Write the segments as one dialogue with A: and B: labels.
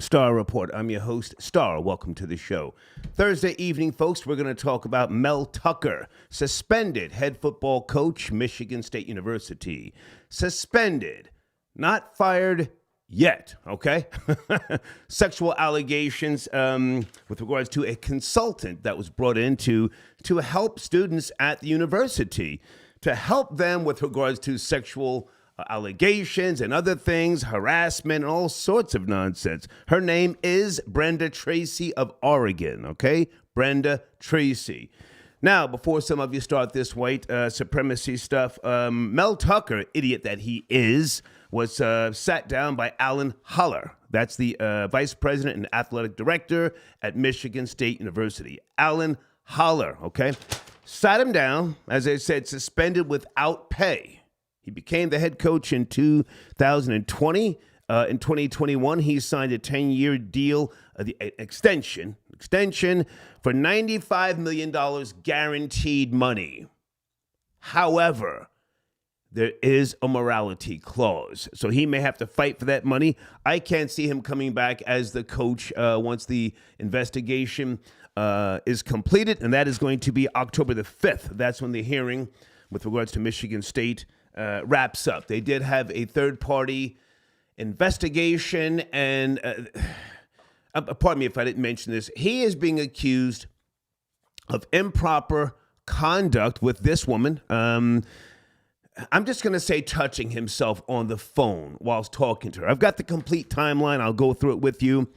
A: Star Report. I'm your host, Star. Welcome to the show. Thursday evening, folks, we're going to talk about Mel Tucker, suspended head football coach, Michigan State University. Suspended, not fired yet, okay? Sexual allegations with regards to a consultant that was brought in to help students at the university, to help them with regards to sexual allegations and other things, harassment, and all sorts of nonsense. Her name is Brenda Tracy of Oregon, okay? Brenda Tracy. Now, before some of you start this white supremacy stuff, Mel Tucker, idiot that he is, was sat down by Alan Haller. That's the vice president and athletic director at Michigan State University. Alan Haller, okay? Sat him down, as I said, suspended without pay. He became the head coach in 2020. In 2021, he signed a 10-year deal, the extension for $95 million guaranteed money. However, there is a morality clause, so he may have to fight for that money. I can't see him coming back as the coach once the investigation is completed, and that is going to be October the 5th. That's when the hearing with regards to Michigan State wraps up. They did have a third-party investigation, and pardon me if I didn't mention this. He is being accused of improper conduct with this woman. I'm just going to say touching himself on the phone whilst talking to her. I've got the complete timeline. I'll go through it with you.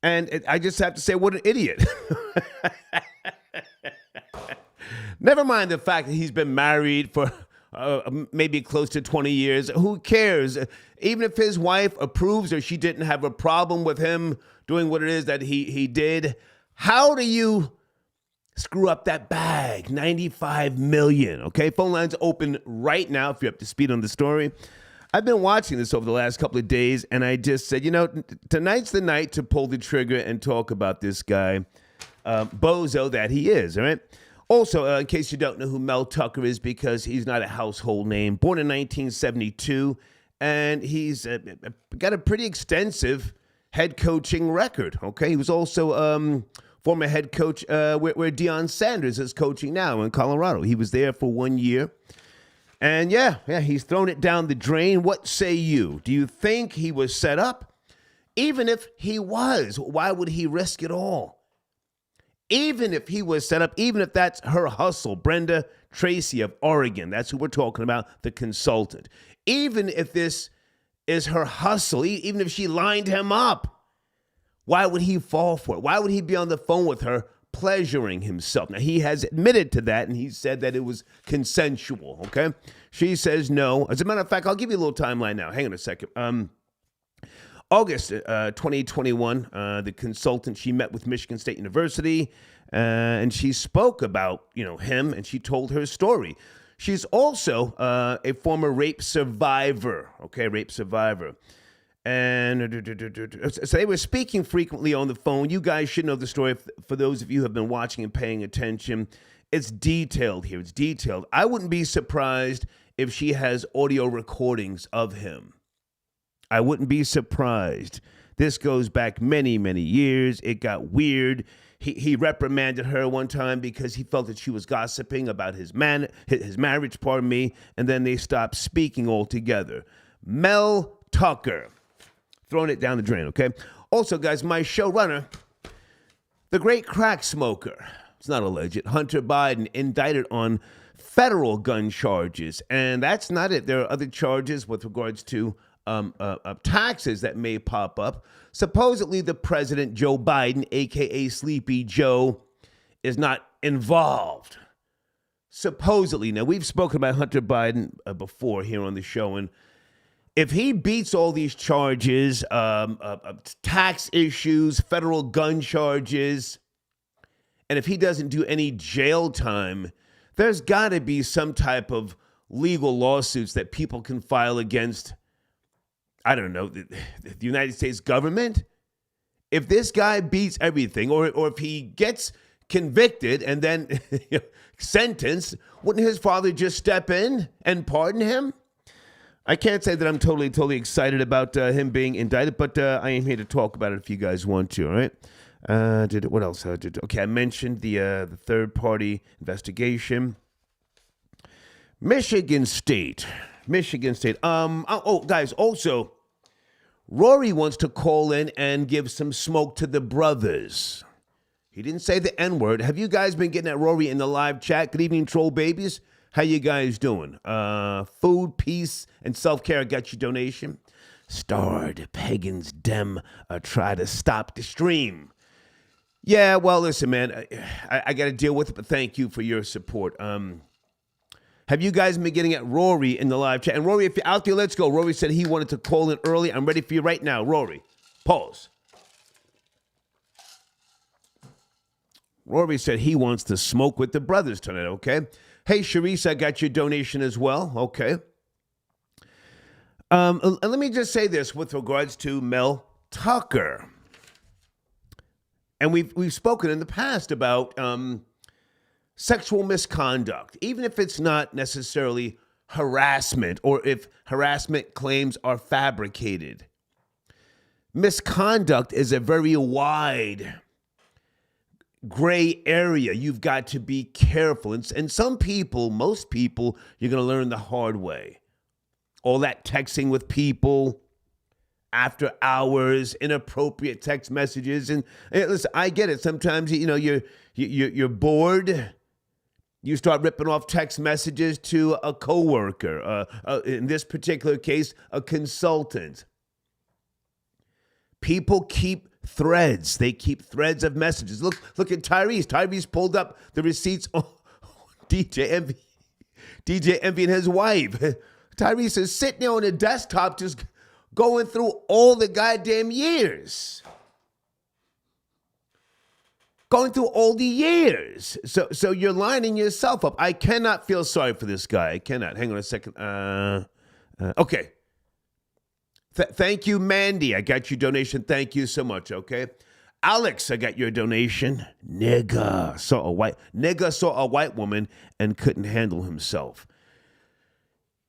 A: And I just have to say, what an idiot. Never mind the fact that he's been married for maybe close to 20 years. Who cares? Even if his wife approves or she didn't have a problem with him doing what it is that he did, how do you screw up that bag? $95 million, okay? Phone lines open right now if you're up to speed on the story. I've been watching this over the last couple of days, and I just said, tonight's the night to pull the trigger and talk about this guy, bozo that he is, all right? Also, in case you don't know who Mel Tucker is, because he's not a household name, born in 1972, and he's got a pretty extensive head coaching record, okay? He was also former head coach where Deion Sanders is coaching now in Colorado. He was there for 1 year. And yeah, he's thrown it down the drain. What say you? Do you think he was set up? Even if he was, why would he risk it all? Even if he was set up, even if that's her hustle, Brenda Tracy of Oregon, that's who we're talking about, the consultant. Even if this is her hustle, even if she lined him up, why would he fall for it? Why would he be on the phone with her pleasuring himself? Now, he has admitted to that, and he said that it was consensual, okay? She says no. As a matter of fact, I'll give you a little timeline now. Hang on a second. August 2021, the consultant, she met with Michigan State University, and she spoke about, him, and she told her story. She's also a former rape survivor, okay, rape survivor. And so they were speaking frequently on the phone. You guys should know the story. For those of you who have been watching and paying attention, it's detailed here. It's detailed. I wouldn't be surprised if she has audio recordings of him. I wouldn't be surprised. This goes back many, many years. It got weird. He reprimanded her one time because he felt that she was gossiping about his marriage, and then they stopped speaking altogether. Mel Tucker, throwing it down the drain, okay? Also, guys, my showrunner, the great crack smoker, it's not alleged, Hunter Biden, indicted on federal gun charges. And that's not it. There are other charges with regards to taxes that may pop up. Supposedly, the president, Joe Biden, a.k.a. Sleepy Joe, is not involved. Supposedly. Now, we've spoken about Hunter Biden before here on the show, and if he beats all these charges, tax issues, federal gun charges, and if he doesn't do any jail time, there's got to be some type of legal lawsuits that people can file against, I don't know, the United States government. If this guy beats everything, or if he gets convicted and then sentenced, wouldn't his father just step in and pardon him? I can't say that I'm totally excited about him being indicted, but I am here to talk about it if you guys want to. All right. What else? Okay, I mentioned the third party investigation. Michigan State. Guys. Also, Rory wants to call in and give some smoke to the brothers. He didn't say the N-word. Have you guys been getting at Rory in the live chat? Good evening, troll babies. How you guys doing? Food, peace, and self-care. I got your donation. Starred pagans dem try to stop the stream. Yeah, well, listen, man, I got to deal with it, but thank you for your support. Have you guys been getting at Rory in the live chat? And Rory, if you're out there, let's go. Rory said he wanted to call in early. I'm ready for you right now. Rory, pause. Rory said he wants to smoke with the brothers tonight, okay? Hey, Sharice, I got your donation as well. Okay. Let me just say this with regards to Mel Tucker. And we've spoken in the past about sexual misconduct, even if it's not necessarily harassment or if harassment claims are fabricated. Misconduct is a very wide gray area. You've got to be careful. And some people, most people, you're going to learn the hard way. All that texting with people after hours, inappropriate text messages. And listen, I get it. Sometimes, you're bored. You start ripping off text messages to a coworker. In this particular case, a consultant. People keep threads. They keep threads of messages. Look at Tyrese. Tyrese pulled up the receipts on DJ Envy and his wife. Tyrese is sitting there on the desktop just going through all the goddamn years. Going through all the years. So you're lining yourself up. I cannot feel sorry for this guy. I cannot. Hang on a second. Okay. Thank you, Mandy. I got your donation. Thank you so much, okay? Alex, I got your donation. Nigga saw a white woman and couldn't handle himself.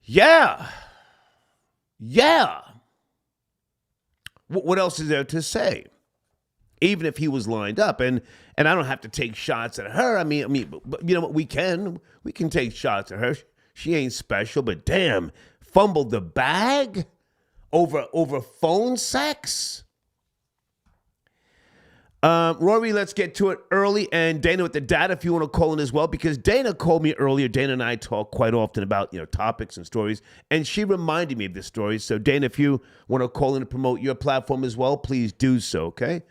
A: Yeah. What else is there to say? Even if he was lined up, and I don't have to take shots at her. I mean, but you know what? We can take shots at her. She ain't special, but damn, fumbled the bag over phone sex. Rory, let's get to it early. And Dana with the data, if you want to call in as well, because Dana called me earlier. Dana and I talk quite often about topics and stories, and she reminded me of this story. So Dana, if you want to call in and promote your platform as well, please do so. Okay.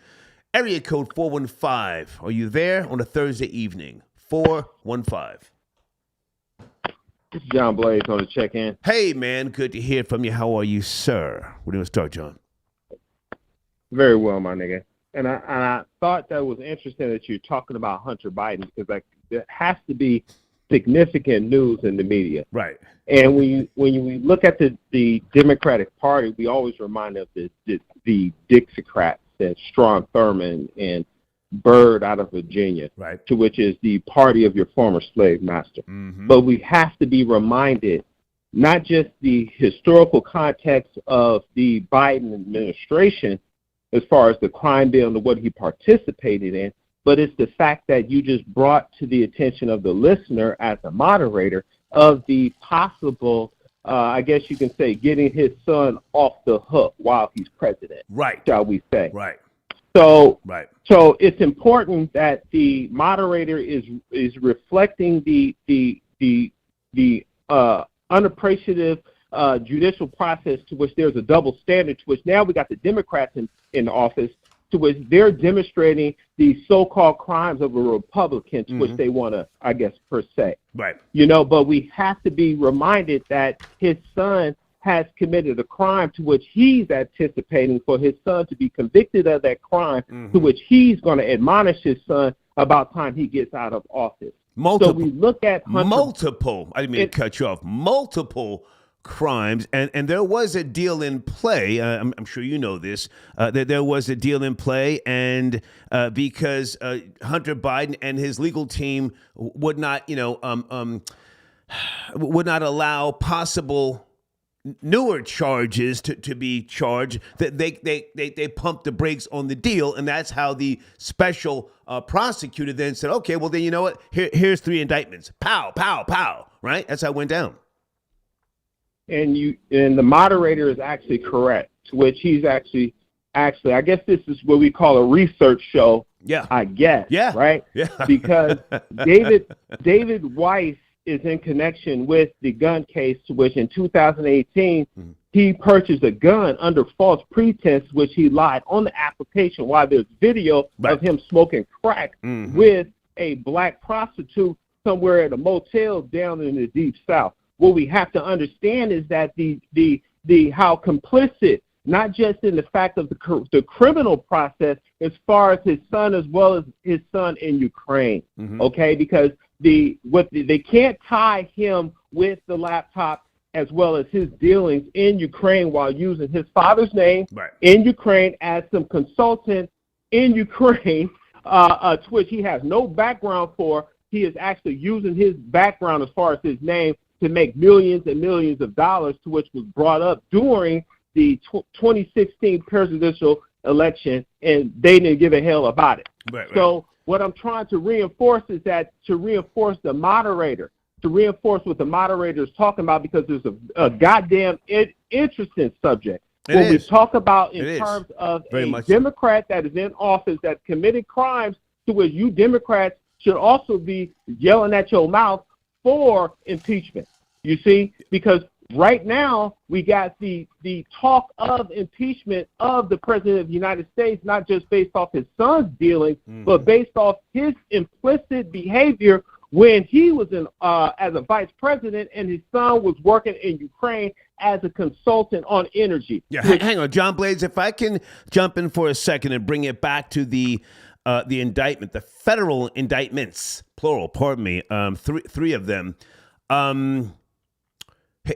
A: Area code 415. Are you there on a Thursday evening? 415.
B: This is John Blaze on the check-in.
A: Hey, man. Good to hear from you. How are you, sir? We're going to start, John.
B: Very well, my nigga. And I thought that was interesting that you're talking about Hunter Biden, because there has to be significant news in the media.
A: Right.
B: And when you look at the Democratic Party, we always remind of the Dixiecrats, that Strom Thurmond and Byrd out of Virginia,
A: right,
B: to which is the party of your former slave master.
A: Mm-hmm.
B: But we have to be reminded not just the historical context of the Biden administration as far as the crime bill and what he participated in, but it's the fact that you just brought to the attention of the listener as a moderator of the possible, I guess you can say, getting his son off the hook while he's president,
A: right,
B: shall we say.
A: Right.
B: So,
A: right.
B: So it's important that the moderator is reflecting the unappreciative judicial process, to which there's a double standard, to which now we got the Democrats in office, to which they're demonstrating the so-called crimes of a Republican, to
A: mm-hmm.
B: which they want to, I guess, per se.
A: Right.
B: But we have to be reminded that his son has committed a crime to which he's anticipating for his son to be convicted of that crime, mm-hmm. to which he's going to admonish his son about time he gets out of office.
A: Multiple.
B: So we look at
A: multiple. I didn't mean to cut you off. Multiple crimes, and there was a deal in play. I'm sure you know this. That there was a deal in play, and because Hunter Biden and his legal team would not, would not allow possible newer charges to be charged, that they pumped the brakes on the deal, and that's how the special prosecutor then said, okay, well then you know what? Here's 3 indictments. Pow, pow, pow. Right? That's how it went down.
B: And the moderator is actually correct, to which he's actually I guess this is what we call a research show.
A: Yeah.
B: I guess.
A: Yeah.
B: Right?
A: Yeah.
B: Because David Weiss is in connection with the gun case, to which in 2018 he purchased a gun under false pretense, which he lied on the application, while there's video of him smoking crack with a black prostitute somewhere at a motel down in the Deep South. What we have to understand is that the how complicit, not just in the fact of the criminal process, as far as his son, as well as his son in Ukraine. Okay, because they can't tie him with the laptop as well as his dealings in Ukraine while using his father's name in Ukraine as some consultant in Ukraine, to which he has no background for. He is actually using his background as far as his name to make millions and millions of dollars, to which was brought up during the 2016 presidential election, and they didn't give a hell about it. So what I'm trying to reinforce is that to reinforce what the moderator is talking about, because there's a goddamn interesting subject. When we talk about in terms of a Democrat that is in office that committed crimes, to which you Democrats should also be yelling at your mouth for impeachment. You see, because right now we got the talk of impeachment of the president of the United States, not just based off his son's dealings, but based off his implicit behavior when he was as a vice president and his son was working in Ukraine as a consultant on energy.
A: Yeah, hang on, John Blaze, if I can jump in for a second and bring it back to the indictment, the federal indictments, plural, pardon me, three of them.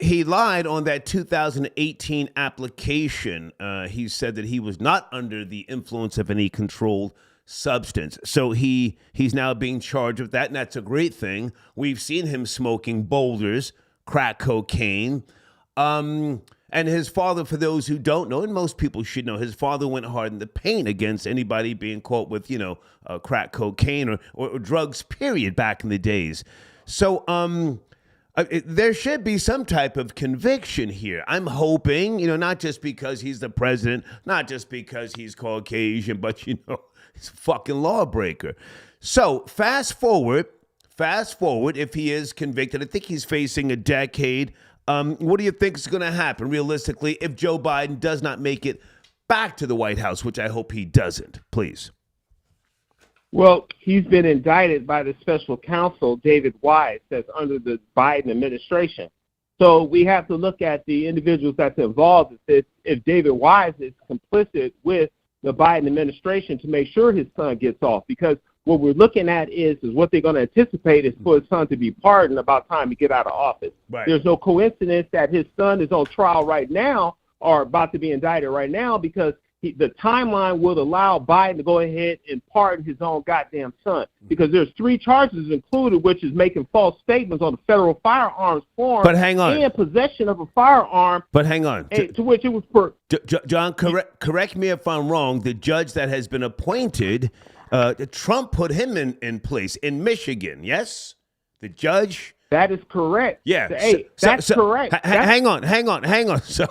A: He lied on that 2018 application. He said that he was not under the influence of any controlled substance. So he's now being charged with that, and that's a great thing. We've seen him smoking boulders, crack cocaine. And his father, for those who don't know, and most people should know, his father went hard in the paint against anybody being caught with, crack cocaine or drugs, period, back in the days. So there should be some type of conviction here. I'm hoping, not just because he's the president, not just because he's Caucasian, but, he's a fucking lawbreaker. So fast forward, if he is convicted, I think he's facing a decade. What do you think is going to happen realistically if Joe Biden does not make it back to the White House, which I hope he doesn't, please?
B: Well, he's been indicted by the special counsel, David Weiss, that's under the Biden administration. So we have to look at the individuals that's involved. If David Weiss is complicit with the Biden administration to make sure his son gets off, because what we're looking at is what they're going to anticipate is for his son to be pardoned about time to get out of office. Right. There's no coincidence that his son is on trial right now or about to be indicted right now, because the timeline will allow Biden to go ahead and pardon his own goddamn son, because there's 3 charges included, which is making false statements on the federal firearms form.
A: But hang on.
B: And possession of a firearm.
A: But hang on.
B: To which it was
A: John, correct me if I'm wrong. The judge that has been appointed, Trump put him in place in Michigan, yes? The judge?
B: That is correct.
A: Yeah.
B: That's correct.
A: Hang on. So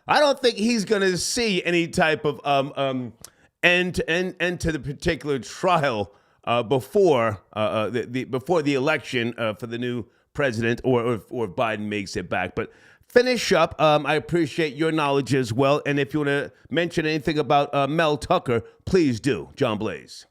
A: I don't think he's going to see any type of end to the particular trial before the election for the new president, or if Biden makes it back. But finish up. I appreciate your knowledge as well. And if you want to mention anything about Mel Tucker, please do, John Blaze.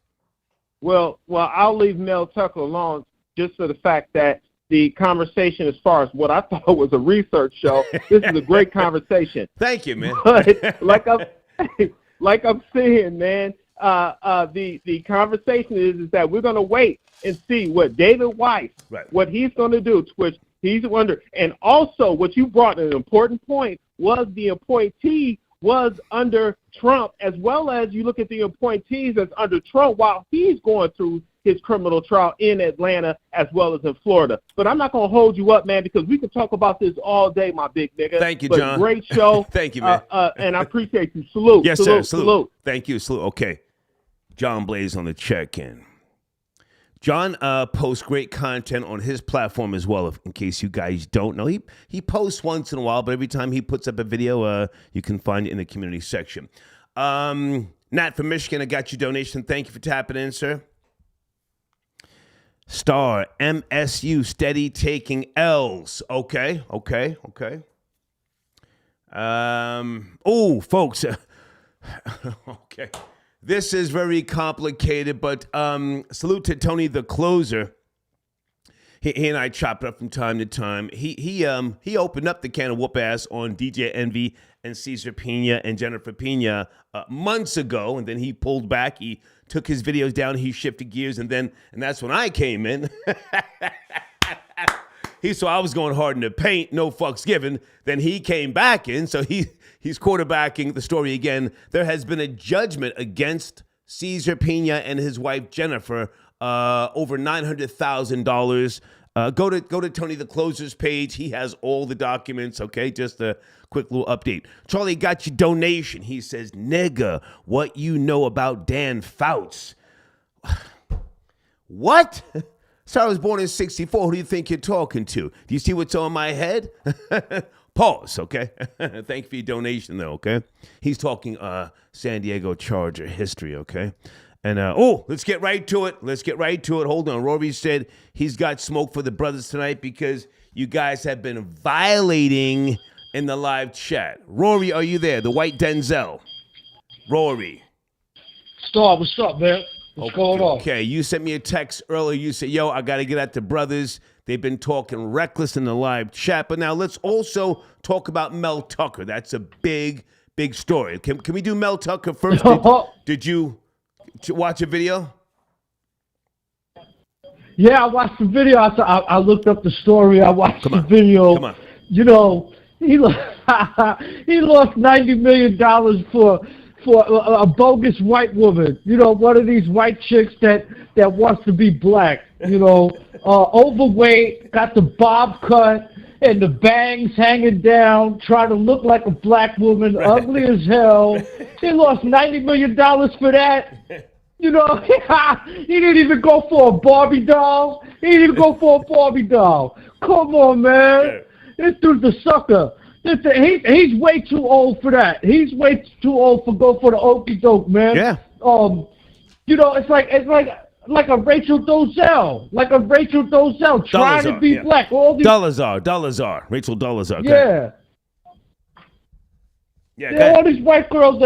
B: Well, I'll leave Mel Tucker alone, just for the fact that the conversation, as far as what I thought was a research show, this is a great conversation.
A: Thank you, man.
B: But like I'm saying, man, the conversation is that we're going to wait and see what David Weiss, what he's going to do, which he's under. And also, what you brought an important point was the appointee was under Trump, as well as you look at the appointees that's under Trump while he's going through his criminal trial in Atlanta as well as in Florida. But I'm not going to hold you up, man, because we can talk about this all day, my big nigga.
A: Thank you,
B: but
A: John.
B: Great show.
A: Thank you, man.
B: And I appreciate you. Salute.
A: Yes,
B: salute,
A: sir. Salute. Thank you. Salute. Okay. John Blaze on the check-in. John posts great content on his platform as well, in case you guys don't know. He posts once in a while, but every time he puts up a video, you can find it in the community section. Nat from Michigan, I got your donation. Thank you for tapping in, sir. Star, MSU, steady taking L's. Okay. Oh, folks. Okay. This is very complicated, but salute to Tony the Closer. He and I chop it up from time to time. He opened up the can of whoop ass on DJ Envy and Cesar Pena and Jennifer Pena months ago, and then he pulled back. He took his videos down. He shifted gears, and that's when I came in. He saw I was going hard in the paint, no fucks given. Then he came back in, so he's quarterbacking the story again. There has been a judgment against Cesar Pena and his wife Jennifer, over $900,000. Go to Tony the Closer's page. He has all the documents. Okay, just a quick little update. Charlie got your donation. He says, "Nigga, what you know about Dan Fouts?" What? So I was born in 1964. Who do you think you're talking to? Do you see what's on my head? Pause, okay? Thank you for your donation, though, okay? He's talking San Diego Charger history, okay? And, let's get right to it. Hold on. Rory said he's got smoke for the brothers tonight because you guys have been violating in the live chat. Rory, are you there? The white Denzel. Rory.
C: Star, what's up, man? What's going on?
A: Okay, you sent me a text earlier. You said, yo, I got to get at the brothers. They've been talking reckless in the live chat. But now let's also talk about Mel Tucker. That's a big, big story. Can we do Mel Tucker first? Did you watch a video?
C: Yeah, I watched the video. I looked up the story. I watched the video.
A: Come on.
C: You know, he lost $90 million for a bogus white woman, you know, one of these white chicks that wants to be black, you know, overweight, got the bob cut and the bangs hanging down, trying to look like a black woman, ugly as hell. He lost $90 million for that. You know, he didn't even go for a Barbie doll. Come on, man. This dude's a sucker. He's way too old for that. He's way too old for go for the okie doke, man.
A: Yeah.
C: You know, it's like a Rachel Dolezal, trying to be black. All these
A: Dolezal, Rachel Dolezal.
C: Yeah. Yeah. All these white girls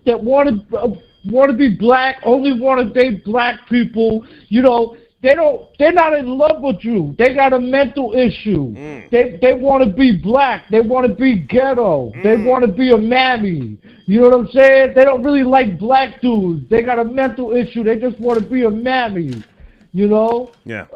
C: that want to be black, only want to date black people. You know, they're not in love with you. They got a mental issue. They want to be black. They want to be ghetto. They want to be a mammy. You know what I'm saying? They don't really like black dudes. They got a mental issue. They just want to be a mammy. You know?
A: Yeah.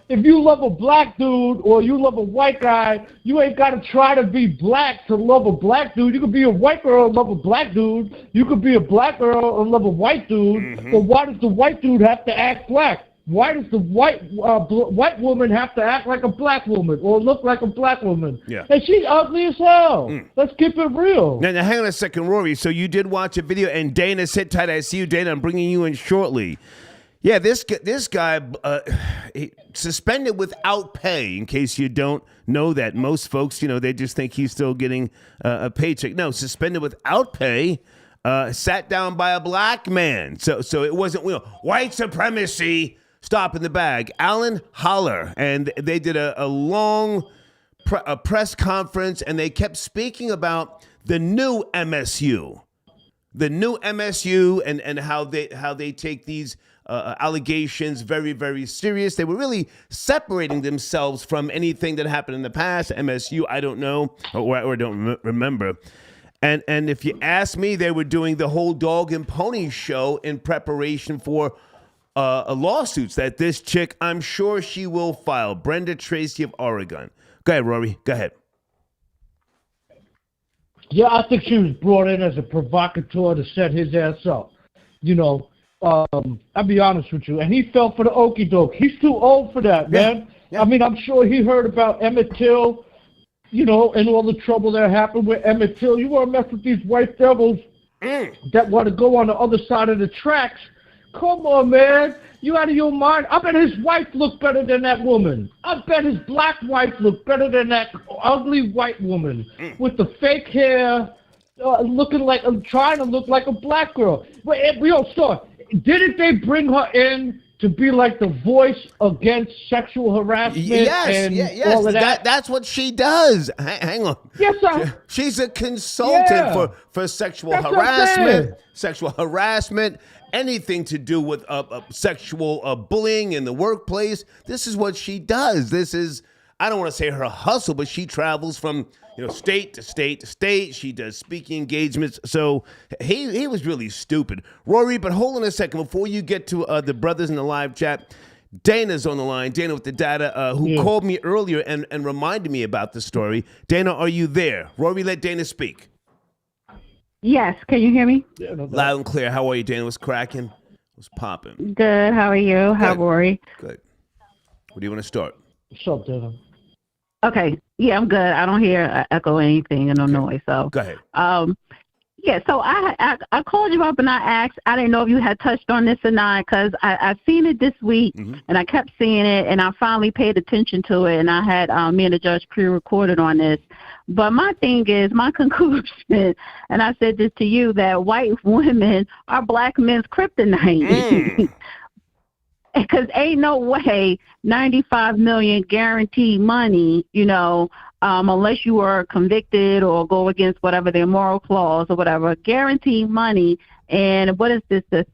C: If you love a black dude or you love a white guy, you ain't got to try to be black to love a black dude. You could be a white girl and love a black dude. You could be a black girl and love a white dude. But why does the white dude have to act black? Why does the white woman have to act like a black woman or look like a black woman?
A: Yeah.
C: And she's ugly as hell. Let's keep it real.
A: Now, hang on a second, Rory. So you did watch a video, and Dana, sit tight. I see you, Dana. I'm bringing you in shortly. Yeah, this guy suspended without pay. In case you don't know that, most folks, you know, they just think he's still getting a paycheck. No, suspended without pay. Sat down by a black man. So it wasn't, you know, white supremacy. Stop in the bag. Alan Holler, and they did a long press conference, and they kept speaking about the new MSU, and how they take these allegations very, very serious. They were really separating themselves from anything that happened in the past. MSU, I don't know or don't remember. And if you ask me, they were doing the whole dog and pony show in preparation for lawsuits that this chick, I'm sure she will file. Brenda Tracy of Oregon. Go ahead, Rory. Go ahead.
C: Yeah, I think she was brought in as a provocateur to set his ass up. You know, I'll be honest with you, and he fell for the okie doke. He's too old for that, man.
A: Yeah.
C: I mean, I'm sure he heard about Emmett Till, and all the trouble that happened with Emmett Till. You want to mess with these white devils that want to go on the other side of the tracks? Come on, man. You out of your mind? I bet his wife looked better than that woman. I bet his black wife looked better than that ugly white woman with the fake hair, trying to look like a black girl. But didn't they bring her in to be like the voice against sexual harassment
A: yes.
C: all of that?
A: That's what she does. Hang on.
C: Yes, sir.
A: She's a consultant for sexual harassment, anything to do with sexual bullying in the workplace. This is what she does. This is, I don't want to say her hustle, but she travels from state to state to state. She does speaking engagements. So he was really stupid. Rory, but hold on a second. Before you get to the brothers in the live chat, Dana's on the line. Dana with the data, who called me earlier and reminded me about the story. Dana, are you there? Rory, let Dana speak.
D: Yes. Can you hear me?
C: Yeah, no doubt.
A: Loud and clear. How are you, Dana? What's cracking? What's popping?
D: Good. How are you? How, Rory?
A: Good. Where do you want to start?
C: What's up, Dana?
D: Okay. Yeah, I'm good. I don't hear an echo or anything and no noise. So
A: Go ahead.
D: Yeah, so I called you up and I asked. I didn't know if you had touched on this or not because I seen it this week and I kept seeing it and I finally paid attention to it and I had me and the judge pre-recorded on this. But my thing is, my conclusion, and I said this to you, that white women are black men's kryptonite. Because ain't no way $95 million guaranteed money, unless you are convicted or go against whatever their moral clause or whatever, guaranteed money. And what is this, the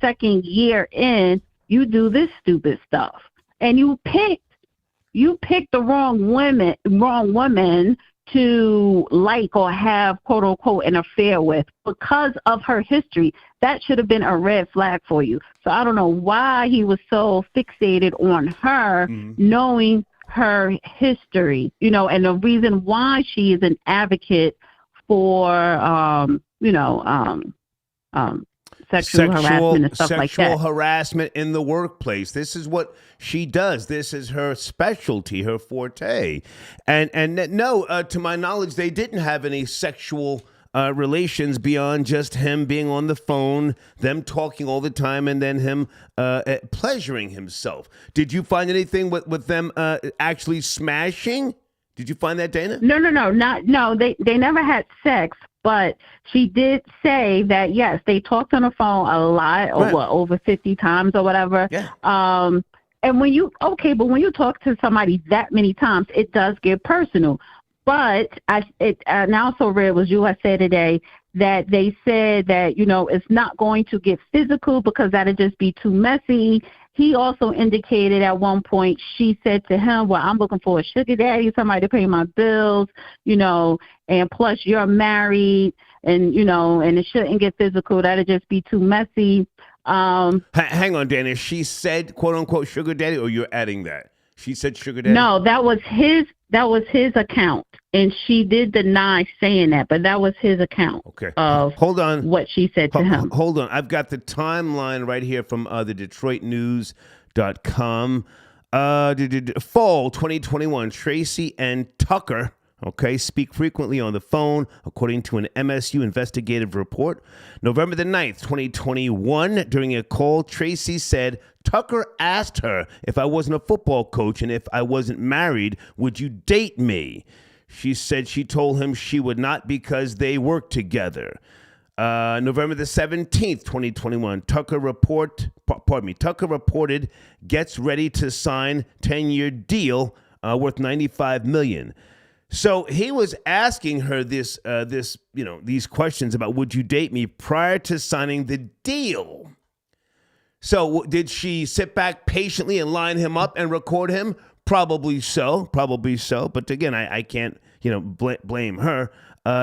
D: second year in, you do this stupid stuff. And you picked the wrong woman to like or have, quote unquote, an affair with because of her history. That should have been a red flag for you. So I don't know why he was so fixated on her, knowing her history, and the reason why she is an advocate for, sexual harassment and stuff like that.
A: Sexual harassment in the workplace. This is what she does. This is her specialty, her forte. And no, to my knowledge, they didn't have any sexual relations beyond just him being on the phone, them talking all the time, and then him pleasuring himself. Did you find anything with them actually smashing? Did you find that, Dana?
D: No. They never had sex. But she did say that, yes, they talked on the phone a lot, or over 50 times or whatever.
A: Yeah.
D: And when you talk to somebody that many times, it does get personal. But and I also read was USA Today that they said that, it's not going to get physical because that'd just be too messy. He also indicated at one point, she said to him, well, I'm looking for a sugar daddy, somebody to pay my bills, and plus you're married and, and it shouldn't get physical. That'd just be too messy.
A: Hang on, Dana. She said, quote unquote, sugar daddy, or you're adding that? She said sugar daddy?
D: No, that was his account. And she did deny saying that, but that was his account of
A: Hold on.
D: What she said to him.
A: Hold on. I've got the timeline right here from the DetroitNews.com. Fall 2021, Tracy and Tucker, speak frequently on the phone, according to an MSU investigative report. November the 9th, 2021, during a call, Tracy said, Tucker asked her if I wasn't a football coach and if I wasn't married, would you date me? She said she told him she would not because they work together. November the 17th, 2021, Tucker reported gets ready to sign 10-year deal worth $95 million. So he was asking her these questions about would you date me prior to signing the deal. So did she sit back patiently and line him up and record him? Probably so. But again, I can't, blame her.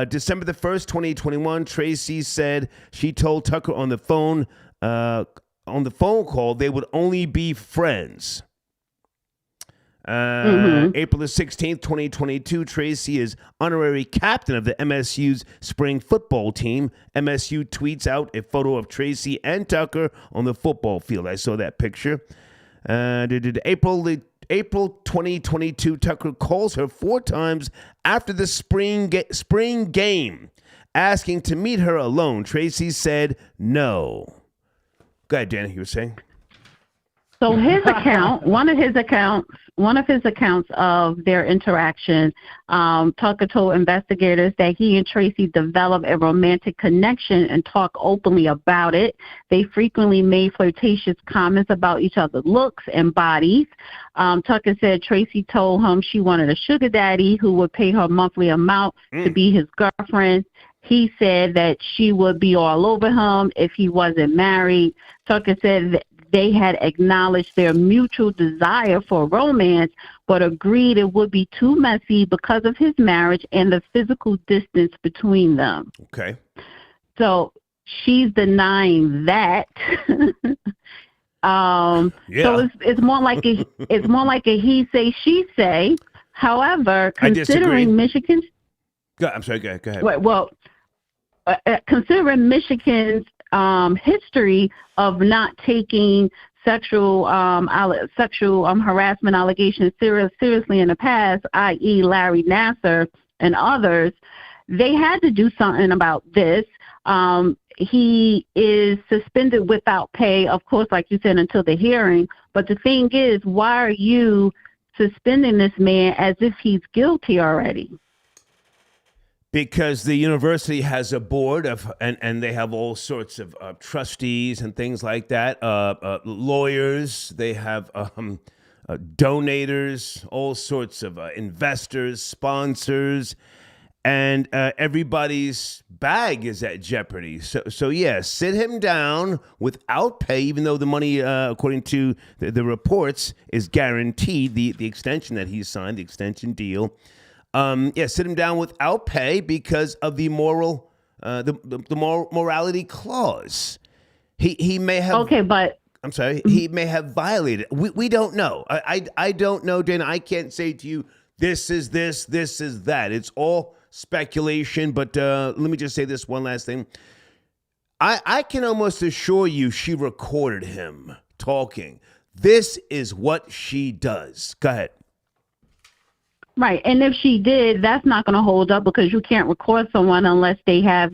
A: December the 1st, 2021, Tracy said she told Tucker on the phone call they would only be friends. April the 16th, 2022, Tracy is honorary captain of the MSU's spring football team. MSU tweets out a photo of Tracy and Tucker on the football field. I saw that picture. April 2022, Tucker calls her 4 times after the spring game, asking to meet her alone. Tracy said no. Go ahead, Dana, you were saying?
D: So his account, one of his accounts of their interaction, Tucker told investigators that he and Tracy developed a romantic connection and talk openly about it. They frequently made flirtatious comments about each other's looks and bodies. Tucker said Tracy told him she wanted a sugar daddy who would pay her monthly amount to be his girlfriend. He said that she would be all over him if he wasn't married. Tucker said that they had acknowledged their mutual desire for romance, but agreed it would be too messy because of his marriage and the physical distance between them.
A: Okay.
D: So she's denying that. So it's more like a he say she say. However, considering Michigan's,
A: I'm sorry. Go ahead.
D: Well, considering Michigan's history of not taking sexual harassment allegations seriously in the past, i.e. Larry Nassar and others, they had to do something about this. He is suspended without pay, of course, like you said, until the hearing. But the thing is, why are you suspending this man as if he's guilty already?
A: Because the university has a board and they have all sorts of trustees and things like that, lawyers, they have donators, all sorts of investors, sponsors, and everybody's bag is at jeopardy. So yeah, sit him down without pay, even though the money, according to the reports, is guaranteed, the extension that he signed, the extension deal. Sit him down without pay because of the morality clause. He may have.
D: Okay, but
A: I'm sorry. He may have violated. We don't know. I don't know, Dana. I can't say to you, this is this, this is that. It's all speculation. But let me just say this one last thing. I can almost assure you she recorded him talking. This is what she does. Go ahead.
D: Right, and if she did, that's not going to hold up because you can't record someone unless they have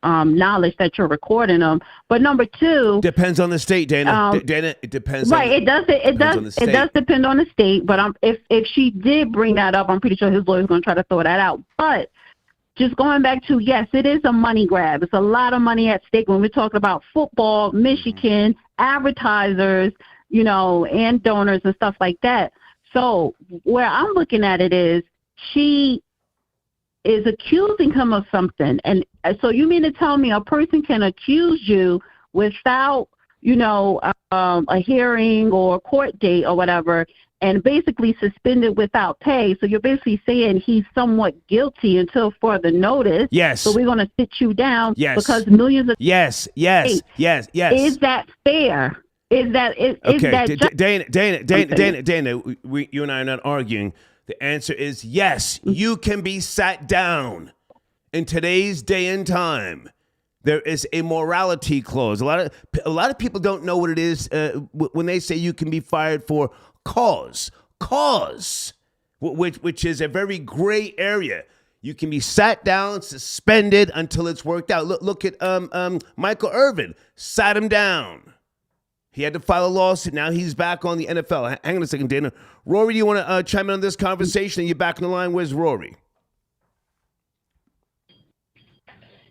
D: knowledge that you're recording them. But number two,
A: depends on the state, Dana. Dana, it depends.
D: Right, it does depend on the state. But if she did bring that up, I'm pretty sure his lawyer's going to try to throw that out. But just going back to, yes, it is a money grab. It's a lot of money at stake when we're talking about football, Michigan, advertisers, and donors and stuff like that. So where I'm looking at it is she is accusing him of something. And so you mean to tell me a person can accuse you without, a hearing or a court date or whatever, and basically suspended without pay? So you're basically saying he's somewhat guilty until further notice.
A: Yes.
D: So we're going to sit you down.
A: Yes.
D: Because millions of
A: Yes.
D: Is that fair? Is that
A: Dana, you and I are not arguing. The answer is yes. You can be sat down. In today's day and time, there is a morality clause. A lot of people don't know what it is when they say you can be fired for cause, which is a very gray area. You can be sat down, suspended until it's worked out. Look at Michael Irvin. Sat him down. He had to file a lawsuit. Now he's back on the NFL. Hang on a second, Dana. Rory, do you want to chime in on this conversation? Are you back on the line? Where's Rory?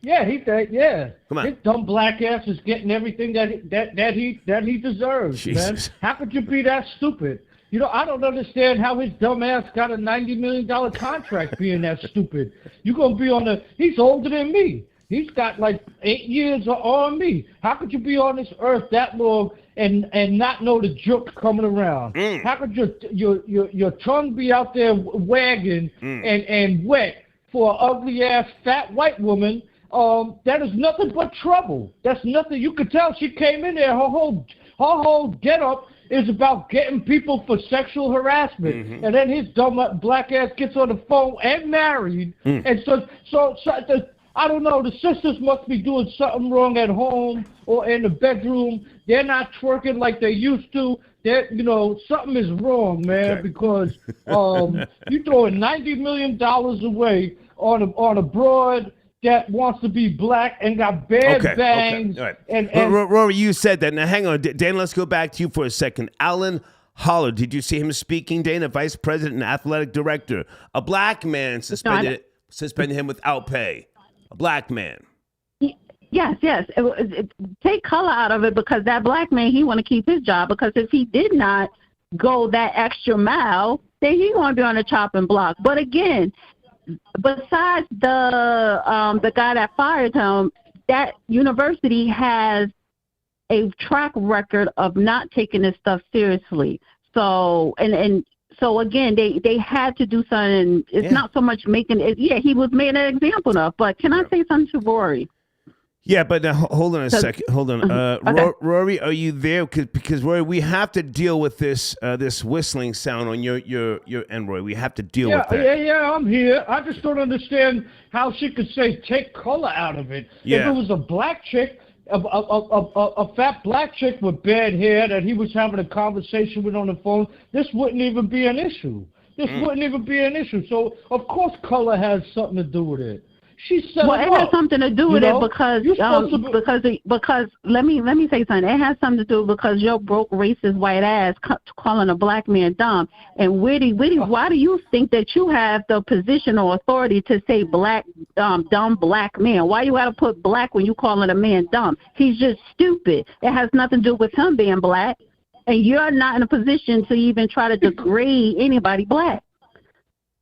C: Yeah, yeah.
A: Come on.
C: His dumb black ass is getting everything that he deserves,
A: Jesus.
C: man. How could you be that stupid? I don't understand how his dumb ass got a $90 million contract being that stupid. You're going to be he's older than me. He's got like 8 years on me. How could you be on this earth that long and not know the joke coming around? How could your tongue be out there wagging and wet for an ugly ass fat white woman? That is nothing but trouble. That's nothing. You could tell she came in there. Her whole get up is about getting people for sexual harassment, and then his dumb black ass gets on the phone and married, and I don't know. The sisters must be doing something wrong at home or in the bedroom. They're not twerking like they used to. Something is wrong, man, because you're throwing $90 million away on a broad that wants to be black and got bad bangs.
A: All right.
C: And
A: Rory, you said that. Now, hang on. Dana, let's go back to you for a second. Alan Holler, did you see him speaking, Dana? Vice President and Athletic Director. A black man suspended him without pay. A black man.
D: Yes. Take color out of it, because that black man, he want to keep his job, because if he did not go that extra mile, then he want to be on the chopping block. But again, besides the guy that fired him, that university has a track record of not taking this stuff seriously. So so again, they had to do something. It's not so much making it. Yeah, he was made an example of. But can I say something to Rory?
A: Yeah, but now, hold on a second. Hold on.
D: Okay.
A: Rory, are you there? Because Rory, we have to deal with this whistling sound on your end, Rory. We have to deal with that.
C: Yeah, I'm here. I just don't understand how she could say take color out of it.
A: Yeah.
C: If it was a black chick, a fat black chick with bad hair that he was having a conversation with on the phone, this wouldn't even be an issue. So, of course, color has something to do with it. She said,
D: well, it has something to do with it because let me say something. It has something to do because your broke racist white ass calling a black man dumb. And why do you think that you have the position or authority to say dumb black man? Why you got to put black when you calling a man dumb? He's just stupid. It has nothing to do with him being black, and you're not in a position to even try to degrade anybody black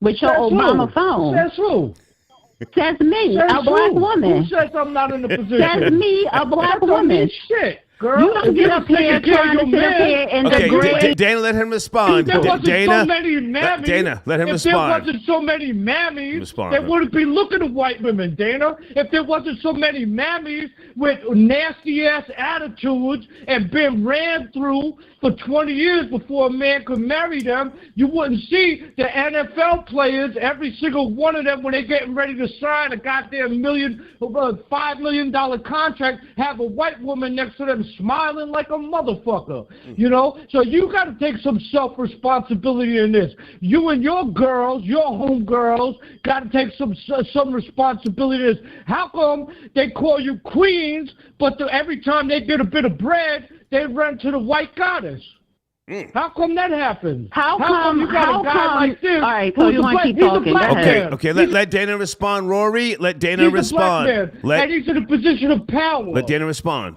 D: with your Obama phone.
C: That's who.
D: Says me, a black woman.
C: Who says I'm not in a position?
D: Says me, a black woman.
C: Shit, girl.
D: You don't get up here trying to sit up here and degrade.
A: Dana, let him respond.
C: Dana, let
A: him respond.
C: If there wasn't so many mammies, they wouldn't be looking at white women, Dana. If there wasn't so many mammies with nasty-ass attitudes and been ran through for 20 years before a man could marry them, you wouldn't see the NFL players, every single one of them, when they're getting ready to sign a goddamn $5 million contract, have a white woman next to them smiling like a motherfucker, So you got to take some self-responsibility in this. You and your girls, your homegirls, got to take some responsibility in this. How come they call you queens, but every time they get a bit of bread, they run to the white goddess? How come that happens?
D: How come
C: you got a guy like this?
D: All right, so you want to keep talking.
A: Okay. Let Dana respond, Rory. Let Dana respond.
C: And he's in a position of power.
A: Let Dana respond,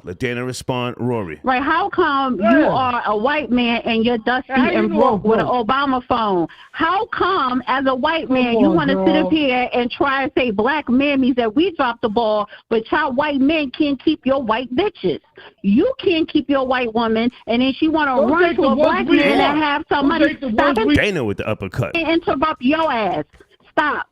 A: Rory.
D: Right? How come you are a white man and you're dusty and broke with an Obama phone? How come, as a white man, you want to sit up here and try and say black mammies that we dropped the ball, but y'all white men can't keep your white bitches? You can't keep your white woman, and then she want to run to a black man and have some money.
A: Dana with the uppercut.
D: Interrupt your ass. Stop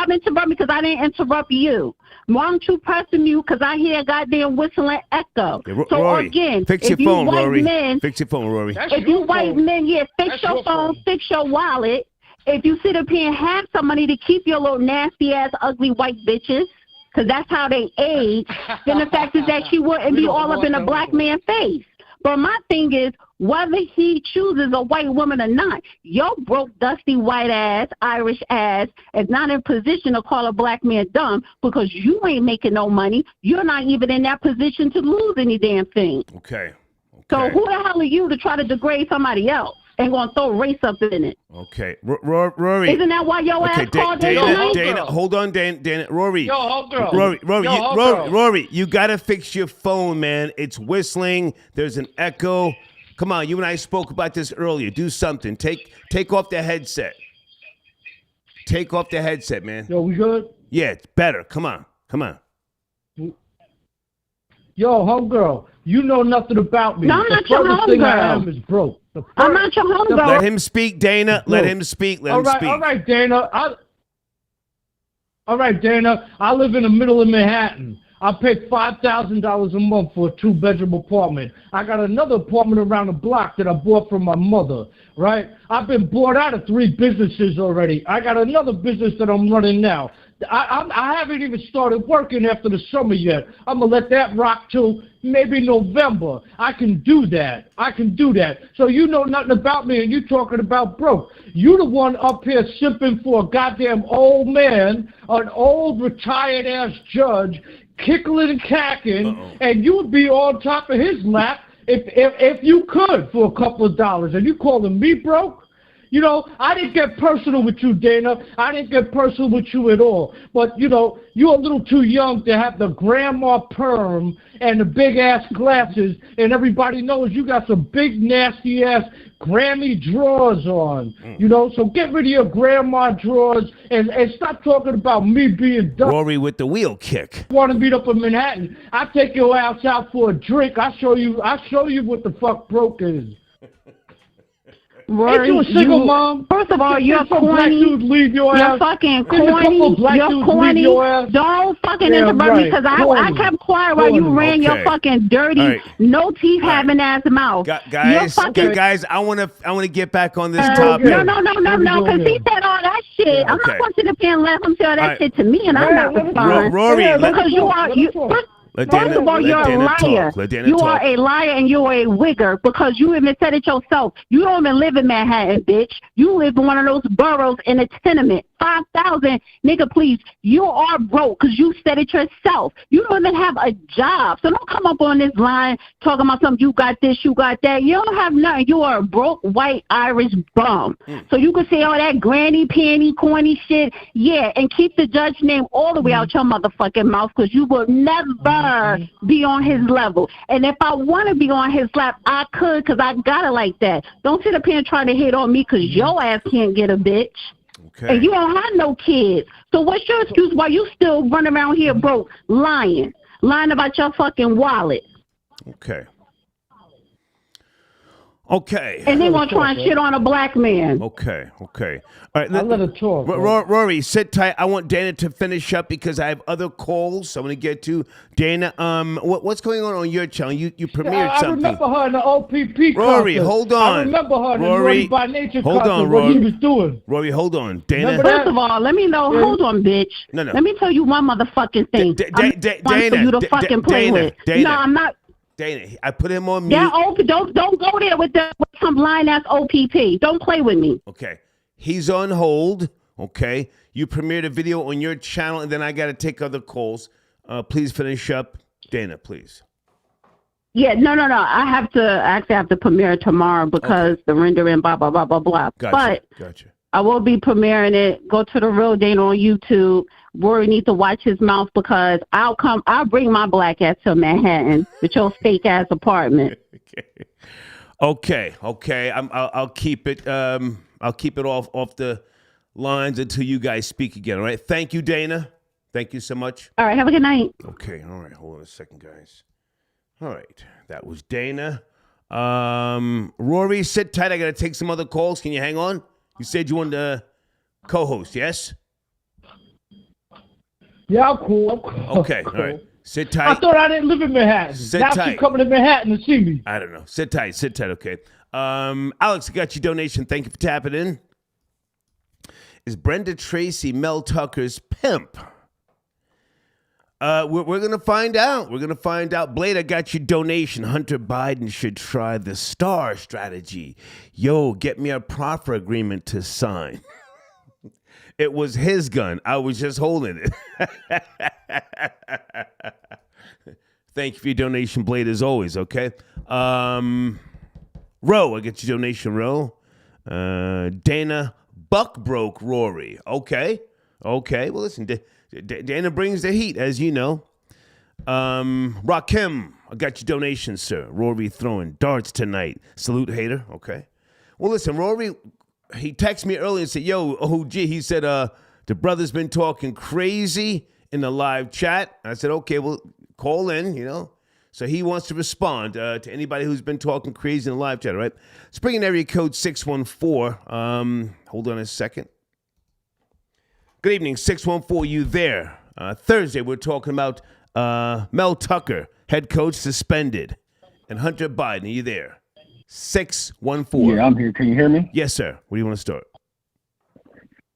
D: interrupting me, because I didn't interrupt you. Why don't you pressing you? Because I hear a goddamn whistling echo.
A: Okay,
D: so
A: Rory,
D: again,
A: fix your phone, Rory. Fix your phone, Rory.
D: If you white men, fix your phone, fix your wallet. If you sit up here and have some money to keep your little nasty ass, ugly white bitches, because that's how they age, then the fact is that she wouldn't be all up in a black man's face. But my thing is, whether he chooses a white woman or not, your broke, dusty, white ass, Irish ass is not in position to call a black man dumb, because you ain't making no money. You're not even in that position to lose any damn thing.
A: Okay.
D: So who the hell are you to try to degrade somebody else and going to throw race up in it?
A: Okay. Rory.
D: Isn't that why your ass called
A: Dana, hold on, Dana. Rory. Rory, you got to fix your phone, man. It's whistling. There's an echo. Come on, you and I spoke about this earlier. Do something. Take off the headset. Take off the headset, man.
C: Yo, we good?
A: Yeah, it's better. Come on.
C: Yo, homegirl, you know nothing about me.
D: No, I'm not your homegirl.
C: The thing I am is broke.
D: I'm not your homegirl.
A: Let him speak, Dana. Let him speak.
C: All right, Dana. I live in the middle of Manhattan. I paid $5,000 a month for a 2-bedroom apartment. I got another apartment around the block that I bought from my mother, right? I've been bought out of 3 businesses already. I got another business that I'm running now. I haven't even started working after the summer yet. I'm going to let that rock till maybe November. I can do that. So you know nothing about me, and you talking about broke. You the one up here simping for a goddamn old man, an old retired-ass judge, kickling and cacking, and you would be on top of his lap if you could for a couple of dollars. And you calling me broke? You know, I didn't get personal with you, Dana. I didn't get personal with you at all. But, you know, you're a little too young to have the grandma perm and the big-ass glasses, and everybody knows you got some big, nasty-ass Grammy drawers on. You know, so get rid of your grandma drawers and stop talking about me being dumb.
A: Rory with the wheel kick.
C: Want to meet up in Manhattan? I take your ass out for a drink. I show you what the fuck broke is.
D: Rory,
C: Ain't you a single mom?
D: First of all, you're
C: Black
D: corny.
C: dudes leave your
D: You're
C: ass.
D: fucking
C: Didn't a couple
D: corny.
C: of black
D: You're
C: dudes
D: corny.
C: leave your ass?
D: Don't fucking
C: Yeah,
D: interrupt me because I
C: corny.
D: kept quiet while you ran your
A: Okay.
D: fucking dirty,
A: All right.
D: no teeth having ass mouth.
A: Guys,
D: fucking-
A: guys, I want to get back on this
C: Okay.
A: topic.
D: No, because he said all that shit. I'm
A: Okay.
D: not going to sit up here and let him say all that
A: right.
D: shit to me, and I'm
C: Yeah,
D: not
C: let him
D: responding.
A: Rory,
C: Yeah, let
D: Because
C: him
D: you
C: talk,
D: are
C: let him
D: you.
C: talk.
D: First of all, you're a liar. You are a liar and you're a wigger because you even said it yourself. You don't even live in Manhattan, bitch. You live in one of those boroughs in a tenement. 5,000, nigga, please. You are broke because you said it yourself. You don't even have a job. So don't come up on this line talking about something. You got this, you got that. You don't have nothing. You are a broke white Irish bum. So you can say all that granny, panty, corny shit. Yeah, and keep the judge name all the way out your motherfucking mouth because you will never be on his level. And if I want to be on his lap, I could because I got it like that. Don't sit up here and try to hit on me because your ass can't get a bitch.
A: Okay.
D: And you don't have no kids. So what's your excuse why you still run around here broke, lying about your fucking wallet?
A: Okay. Okay.
D: And then gonna try and shit on a black man.
A: Okay. All right.
C: I let her talk.
A: Rory, sit tight. I want Dana to finish up because I have other calls I want to get to. Dana, what's going on your channel? You premiered
C: I
A: something.
C: remember her in the OPP
A: Rory,
C: concert.
A: hold on.
C: I remember her in the
A: Rory,
C: Naughty by Nature
A: hold
C: concert,
A: on,
C: what
A: Rory.
C: she was doing.
A: Rory, hold on. Dana.
C: Remember that?
D: First of all, let me know. Hold on, bitch.
A: No.
D: Let me tell you one motherfucking thing. I'm fun for you to fucking play with.
A: Dana.
D: No, I'm not.
A: Dana, I put him on mute.
D: Don't go there with some line ass OPP. Don't play with me.
A: Okay. He's on hold. Okay. You premiered a video on your channel, and then I got to take other calls. Please finish up. Dana, please.
D: Yeah, no. I have to premiere it tomorrow because the rendering, blah, blah, blah, blah, blah.
A: Gotcha.
D: But I will be premiering it. Go to the Real Dana on YouTube. Rory needs to watch his mouth because I'll bring my black ass to Manhattan with your fake ass apartment.
A: Okay. I'll keep it. I'll keep it off the lines until you guys speak again. All right. Thank you, Dana. Thank you so much.
D: All right. Have a good night.
A: Okay. All right. Hold on a second, guys. All right. That was Dana. Rory, sit tight. I got to take some other calls. Can you hang on? You said you wanted to co-host, yes?
C: Yeah, I'm cool.
A: Okay. All right. Sit tight.
C: I thought I didn't live in Manhattan.
A: Sit
C: now
A: tight.
C: she's coming to Manhattan to see me.
A: I don't know. Sit tight. Okay. Alex, I got your donation. Thank you for tapping in. Is Brenda Tracy Mel Tucker's pimp? We're going to find out. Blade, I got your donation. Hunter Biden should try the STAR strategy. Yo, get me a proffer agreement to sign. It was his gun. I was just holding it. Thank you for your donation, Blade, as always, okay? Ro, I get your donation, Ro. Dana, Buck broke Rory. Okay. Well, listen, Dana brings the heat, as you know. Rakim, I got your donation, sir. Rory throwing darts tonight. Salute, hater. Okay. Well, listen, Rory, he texted me earlier and said, yo, OG, he said, the brother's been talking crazy in the live chat. I said, okay, well, call in, you know. So he wants to respond to anybody who's been talking crazy in the live chat, all right? Spring in area code 614. Hold on a second. Good evening, 614, you there? Thursday, we're talking about Mel Tucker, head coach, suspended. And Hunter Biden, are you there? 614.
E: Yeah, I'm here. Can you hear me?
A: Yes, sir. Where do you want to start?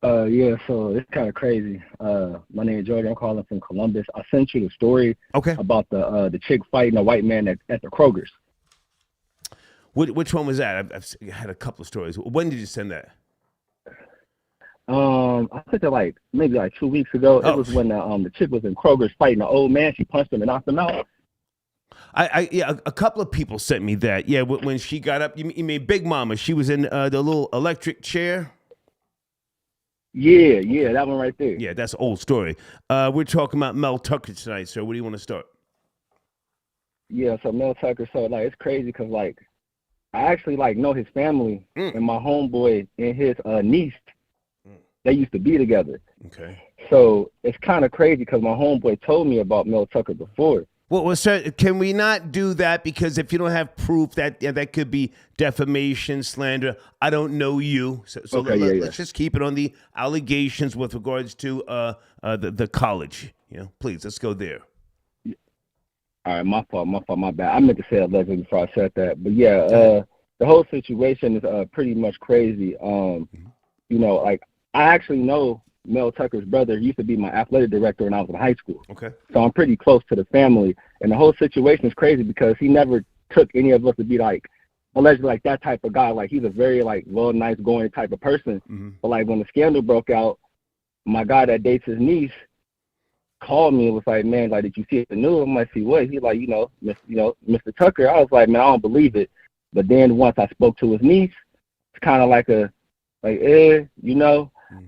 E: Yeah, so it's kind of crazy. My name is Jordan. I'm calling from Columbus. I sent you the story about the chick fighting a white man at the Kroger's.
A: Which one was that? I've had a couple of stories. When did you send that?
E: I sent it maybe 2 weeks ago. It was when the chick was in Kroger's fighting an old man. She punched him and knocked him out.
A: Yeah, a couple of people sent me that. Yeah, when she got up, you mean Big Mama? She was in the little electric chair.
E: Yeah, that one right there.
A: Yeah, that's an old story. We're talking about Mel Tucker tonight, sir. Where do you want to start?
E: Yeah, so Mel Tucker. So it's crazy because I actually know his family and my homeboy and his niece. They used to be together. Okay. So it's kind of crazy because my homeboy told me about Mel Tucker before.
A: Well, sir, can we not do that? Because if you don't have proof, that could be defamation, slander. I don't know you. So okay, let's just keep it on the allegations with regards to the college. Please, let's go there.
E: All right, my fault, my bad. I meant to say allegedly before I said that. But yeah, the whole situation is pretty much crazy. I actually know Mel Tucker's brother. He used to be my athletic director when I was in high school. Okay. So I'm pretty close to the family. And the whole situation is crazy because he never took any of us to be allegedly that type of guy. He's a very nice going type of person. Mm-hmm. But when the scandal broke out, my guy that dates his niece called me and was like, man, did you see it in the news? I'm like, see what? He's like, Mr. Tucker. I was like, man, I don't believe it. But then once I spoke to his niece, it's kind of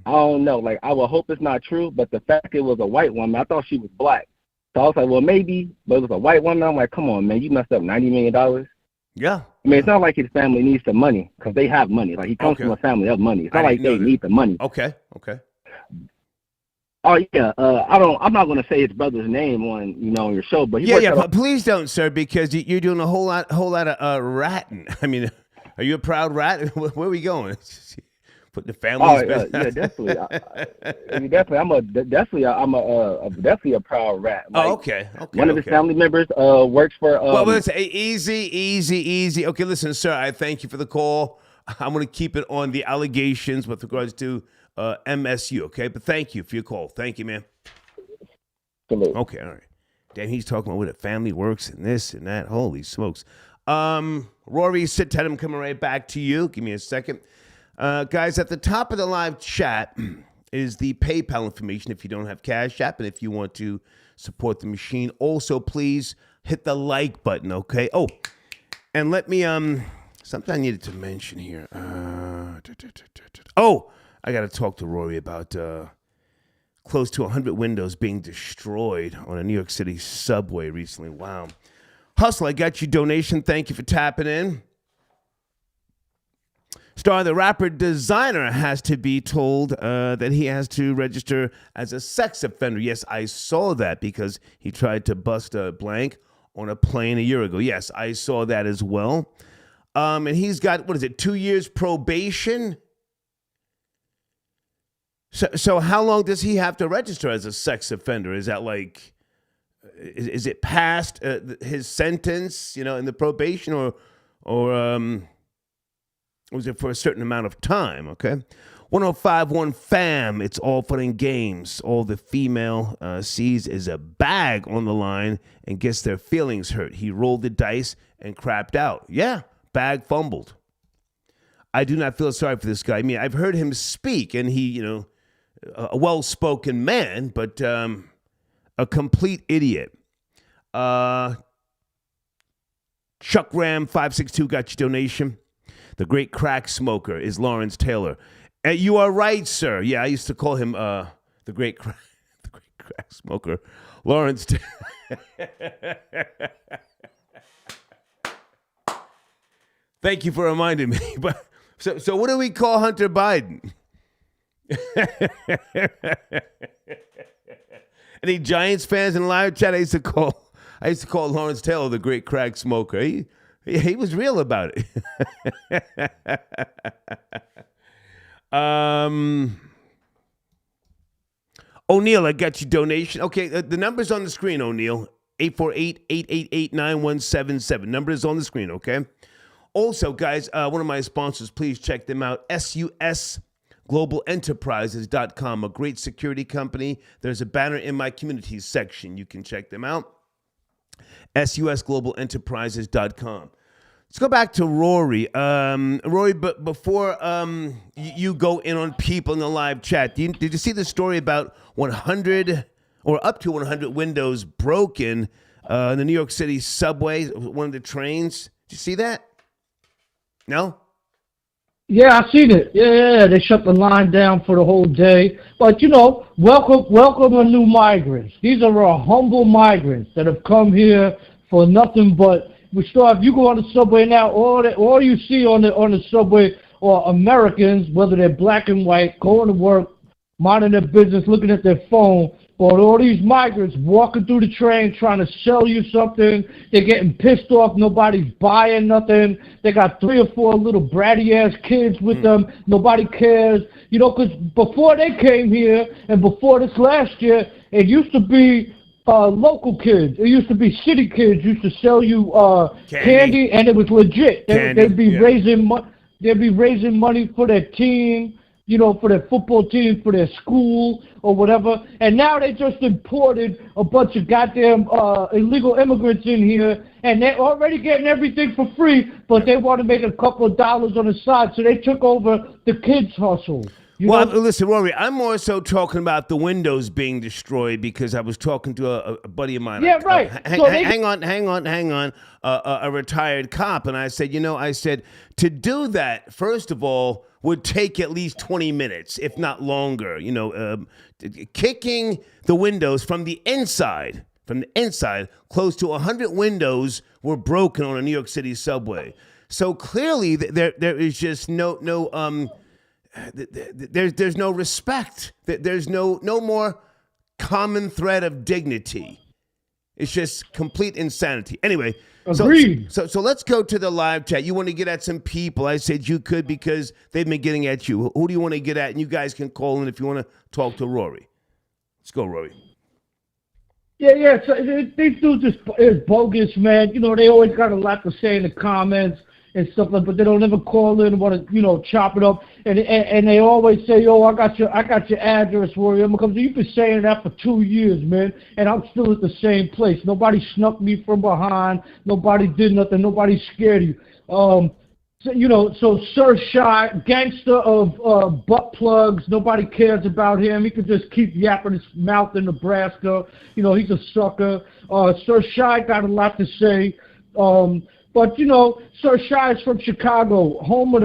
E: I don't know. I would hope it's not true, but the fact it was a white woman, I thought she was black. So I was like, well, maybe, but it was a white woman. I'm like, come on, man, you messed up $90 million. Yeah. I mean, it's not like his family needs the money because they have money. He comes from a family of money. It's not like they need the money. Okay. Oh yeah, I'm not going to say his brother's name on your show, but
A: but please don't, sir, because you're doing a whole lot of ratting. I mean, are you a proud rat? Where are we going? Put the family.
E: Yeah, definitely. Definitely a proud rat.
A: Okay.
E: One of his family members works for.
A: Well, listen, easy. Okay, listen, sir. I thank you for the call. I'm going to keep it on the allegations with regards to MSU. Okay, but thank you for your call. Thank you, man.
E: Absolutely.
A: Okay, all right. Damn, he's talking about where the family works and this and that. Holy smokes. Rory, sit tight. I'm coming right back to you. Give me a second. Guys, at the top of the live chat is the PayPal information if you don't have Cash App and if you want to support the machine. Also, please hit the like button, okay? Oh, and let me, something I needed to mention here. I got to talk to Rory about close to 100 windows being destroyed on a New York City subway recently. Wow. Hustle, I got your donation. Thank you for tapping in. Star, the rapper Designer has to be told that he has to register as a sex offender. Yes, I saw that because he tried to bust a blank on a plane a year ago. Yes, I saw that as well. And he's got, 2 years probation? So how long does he have to register as a sex offender? Is that is it past his sentence, in the probation or was it for a certain amount of time, okay? 105.1 fam, it's all fun and games. All the female sees is a bag on the line and gets their feelings hurt. He rolled the dice and crapped out. Yeah, bag fumbled. I do not feel sorry for this guy. I mean, I've heard him speak, and he, a well-spoken man, but a complete idiot. Chuck Ram 562 got your donation. The great crack smoker is Lawrence Taylor. You are right, sir. Yeah, I used to call him the great crack smoker, Lawrence Taylor. Thank you for reminding me. But so what do we call Hunter Biden? Any Giants fans in live chat? I used to call Lawrence Taylor the great crack smoker. He was real about it. O'Neill, I got your donation. Okay, the number's on the screen, O'Neill. 848-888-9177. Number is on the screen, okay? Also, guys, one of my sponsors, please check them out. susglobalenterprises.com, a great security company. There's a banner in my communities section. You can check them out. susglobalenterprises.com. Let's go back to Rory. Rory, but before you go in on people in the live chat, did you see the story about 100 or up to 100 windows broken in the New York City subway, one of the trains? Did you see that? No?
C: Yeah, I seen it. Yeah, they shut the line down for the whole day. But, welcome the new migrants. These are our humble migrants that have come here for nothing but, if you go on the subway now, all you see on the subway are Americans, whether they're black and white, going to work, minding their business, looking at their phone. But all these migrants walking through the train trying to sell you something. They're getting pissed off. Nobody's buying nothing. They got 3 or 4 little bratty-ass kids with them. Nobody cares. Because before they came here and before this last year, it used to be local kids. It used to be city kids used to sell you candy, and it was legit. They'd be raising money for their team, for their football team, for their school or whatever. And now they just imported a bunch of goddamn illegal immigrants in here, and they're already getting everything for free, but they want to make a couple of dollars on the side, so they took over the kids' hustle.
A: Listen, Rory, I'm more so talking about the windows being destroyed because I was talking to a buddy of mine.
C: Yeah, right.
A: Hang on. A retired cop, and I said, to do that, first of all, would take at least 20 minutes, if not longer. Kicking the windows from the inside, close to 100 windows were broken on a New York City subway. So clearly, there is just there's no respect. There's no more common thread of dignity. It's just complete insanity. Anyway,
C: agreed.
A: So let's go to the live chat. You want to get at some people? I said you could because they've been getting at you. Who do you want to get at? And you guys can call in if you want to talk to Rory. Let's go, Rory.
C: Yeah. So these dudes is bogus, man. They always got a lot to say in the comments and stuff like, but they don't ever call in and want to, chop it up. And they always say, I got your address, Rory. You've been saying that for 2 years, man, and I'm still at the same place. Nobody snuck me from behind. Nobody did nothing. Nobody scared you. So Sir Shy, gangster of butt plugs. Nobody cares about him. He can just keep yapping his mouth in Nebraska. He's a sucker. Sir Shy got a lot to say. But, Sir Shy is from Chicago, home of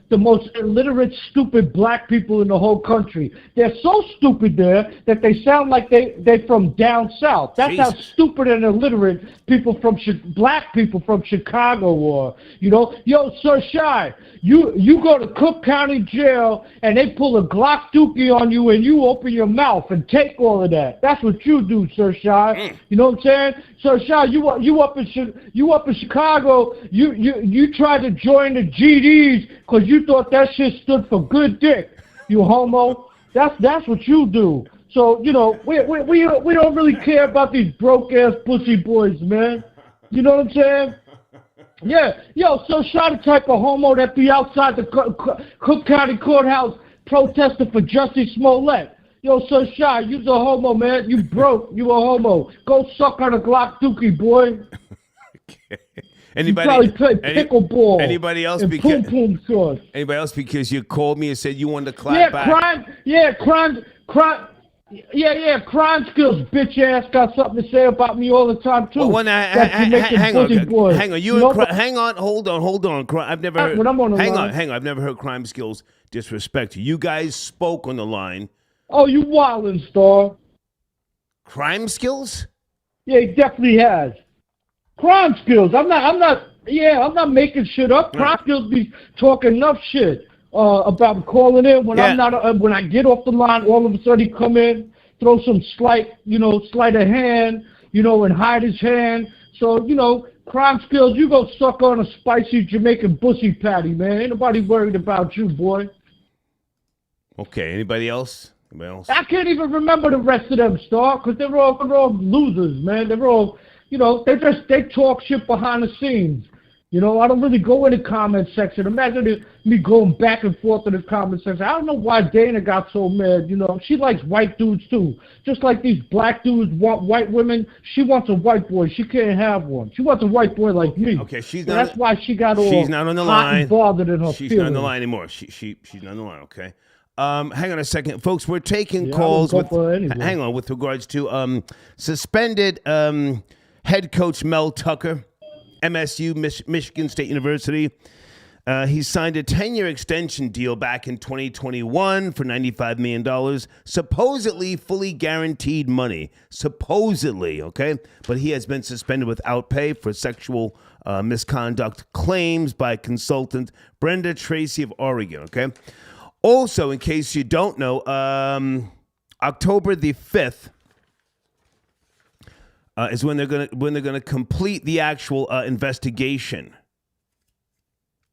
C: the most illiterate, stupid black people in the whole country. They're so stupid there that they sound like they're from down south. That's
A: Jesus.
C: How stupid and illiterate black people from Chicago are. Yo, Sir Shy, you go to Cook County Jail and they pull a Glock dookie on you and you open your mouth and take all of that. That's what you do, Sir Shy. You know what I'm saying? Sir Shy, you up in Chicago, you tried to join the GDs because you thought that shit stood for good dick, you homo. That's what you do. So, we don't really care about these broke-ass pussy boys, man. You know what I'm saying? Yeah. Yo, so Shy the type of homo that be outside the Cook County Courthouse protesting for Jussie Smollett. Yo, so Shy, you's a homo, man. You broke. You a homo. Go suck on a Glock dookie, boy.
A: Okay. Anybody?
C: You probably play pickleball.
A: Anybody else?
C: Pum sauce.
A: Anybody else? Because you called me and said you wanted to clap back.
C: Crime skills, bitch ass, got something to say about me all the time too.
A: Well, hang on, hold on. I've never heard. Hang on. I've never heard crime skills disrespect you. You guys spoke on the line.
C: Oh, you wildin', Star.
A: Crime skills?
C: Yeah, he definitely has. Crime skills. I'm not making shit up. Crime skills be talking enough shit about calling in when I'm not. When I get off the line, all of a sudden he come in, throw some sleight of hand, and hide his hand. So crime skills. You go suck on a spicy Jamaican pussy patty, man. Ain't nobody worried about you, boy.
A: Okay. Anybody else? Anybody else?
C: I can't even remember the rest of them, Star, because they're all losers, man. They're all, they talk shit behind the scenes. I don't really go in the comment section. Imagine me going back and forth in the comment section. I don't know why Dana got so mad. She likes white dudes too. Just like these black dudes want white women, she wants a white boy. She can't have one. She wants a white boy like me.
A: Okay,
C: that's why she got all
A: she's not on the
C: hot
A: line.
C: and bothered in her
A: She's
C: feelings.
A: not on the line anymore. She's not on the line. Okay. Hang on a second, folks. We're taking calls with regards to suspended head coach Mel Tucker, MSU, Michigan State University. He signed a 10-year extension deal back in 2021 for $95 million, supposedly fully guaranteed money. Supposedly, okay? But he has been suspended without pay for sexual misconduct claims by consultant Brenda Tracy of Oregon, okay? Also, in case you don't know, October the 5th is when they're gonna complete the actual investigation,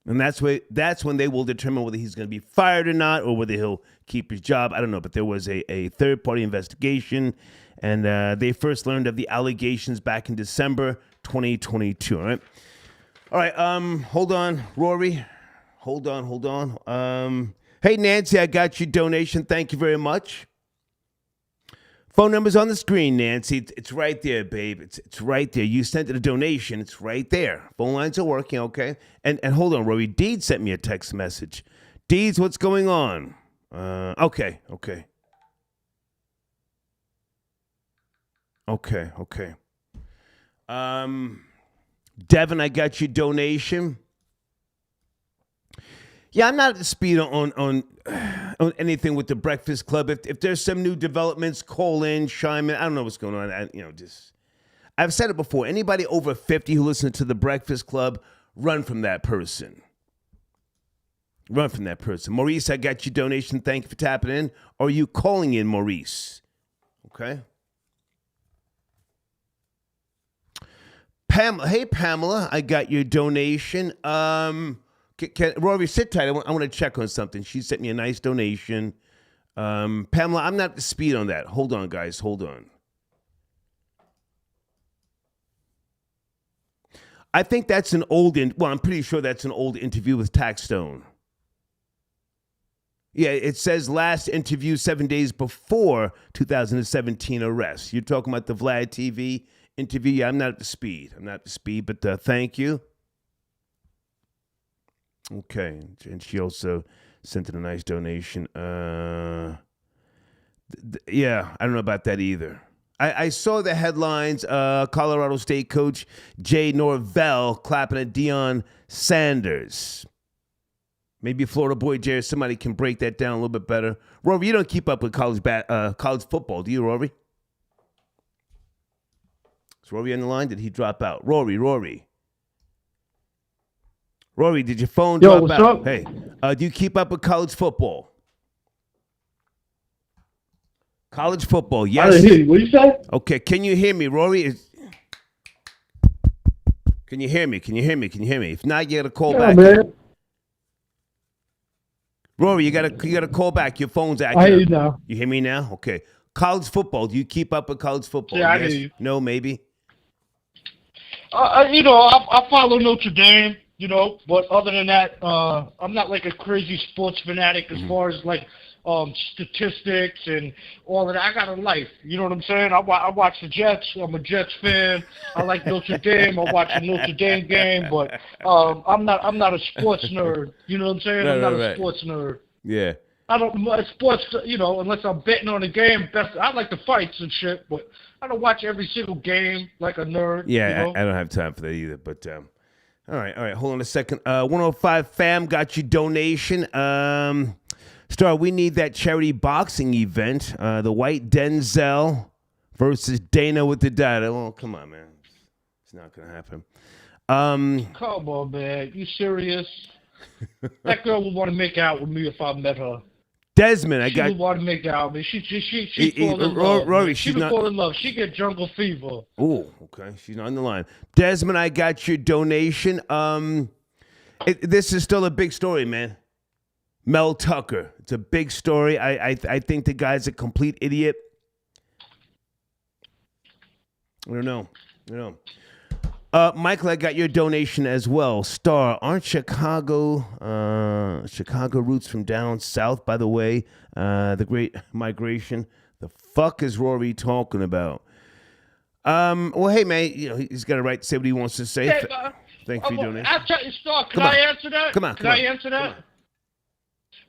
A: and that's when they will determine whether he's going to be fired or not, or whether he'll keep his job. I don't know, but there was a third-party investigation, and they first learned of the allegations back in December 2022. All right. Hold on, Rory. Hold on. Hey, Nancy, I got your donation. Thank you very much. Phone number's on the screen, Nancy. It's right there, babe. It's right there. You sent it a donation. It's right there. Phone lines are working, okay? And hold on, Rory. Deed sent me a text message. Deeds, what's going on? Okay. Devin, I got your donation. Yeah, I'm not at the speed on anything with the Breakfast Club. If there's some new developments, call in, chime in. I don't know what's going on. I've said it before. Anybody over 50 who listens to the Breakfast Club, run from that person. Run from that person. Maurice, I got your donation. Thank you for tapping in. Or are you calling in, Maurice? Okay. Pamela, hey Pamela, I got your donation. Rory, sit tight. I want to check on something. She sent me a nice donation. Pamela, I'm not up to speed on that. Hold on, guys. Hold on. I think that's an old, I'm pretty sure that's an old interview with Taxstone. Yeah, it says last interview 7 days before 2017 arrest. You're talking about the Vlad TV interview? Yeah, I'm not up to speed. But thank you. Okay, and she also sent in a nice donation. Yeah, I don't know about that either. I saw the headlines, Colorado State coach Jay Norvell clapping at Deion Sanders. Maybe Florida boy Jerry, somebody can break that down a little bit better. Rory, you don't keep up with college football, do you, Rory? Is Rory on the line? Did he drop out? Rory, did your phone drop out?
C: Up?
A: Hey, do you keep up with college football? College football, yes.
C: I didn't hear you. What did you say?
A: Okay, can you hear me, Rory? Can you hear me? If not, you got to call back.
C: Man.
A: Rory, you got to call back. Your phone's acting.
C: I hear you now.
A: You hear me now? Okay. College football. Do you keep up with college football?
C: Yeah,
A: yes?
C: I hear you.
A: No, maybe.
C: I follow Notre Dame. But other than that, I'm not like a crazy sports fanatic as far as like statistics and all of that. I got a life. You know what I'm saying? I watch the Jets. I'm a Jets fan. I like Notre Dame. I watch a Notre Dame game, but I'm not a sports nerd. You know what I'm saying? I'm not a sports nerd.
A: Yeah.
C: I don't sports. Unless I'm betting on a game. I like the fights and shit, but I don't watch every single game like a nerd.
A: Yeah, I don't have time for that either. But all right. Hold on a second. 105 fam got your donation. Star, we need that charity boxing event. The White Denzel versus Dana with the data. Oh, come on, man. It's not going to happen.
C: Come on, man. You serious? That girl would want to make out with me if I met her.
A: Desmond,
C: she would want to make out with me. She fall in love.
A: Rory,
C: she would fall in love. She get jungle fever.
A: Oh, okay. She's on the line. Desmond, I got your donation. This is still a big story, man. Mel Tucker. It's a big story. I think the guy's a complete idiot. I don't know. Michael, I got your donation as well. Star, aren't Chicago roots from down south, by the way? The Great Migration. The fuck is Rory talking about? Well, hey, man, he's got a right to say what he wants to say.
C: Hey,
A: Thanks for your donation.
C: I'll tell you, Star, can I answer that?
A: Come on.
C: Can I answer that?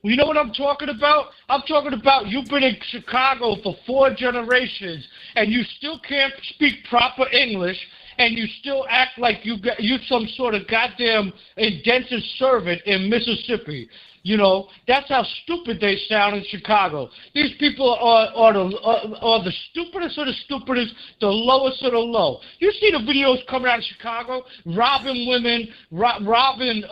C: Well, you know what I'm talking about? I'm talking about you've been in Chicago for 4 generations, and you still can't speak proper English, and you still act like you some sort of goddamn indentured servant in Mississippi. That's how stupid they sound in Chicago. These people are the stupidest of the stupidest, the lowest of the low. You see the videos coming out of Chicago, robbing women, robbing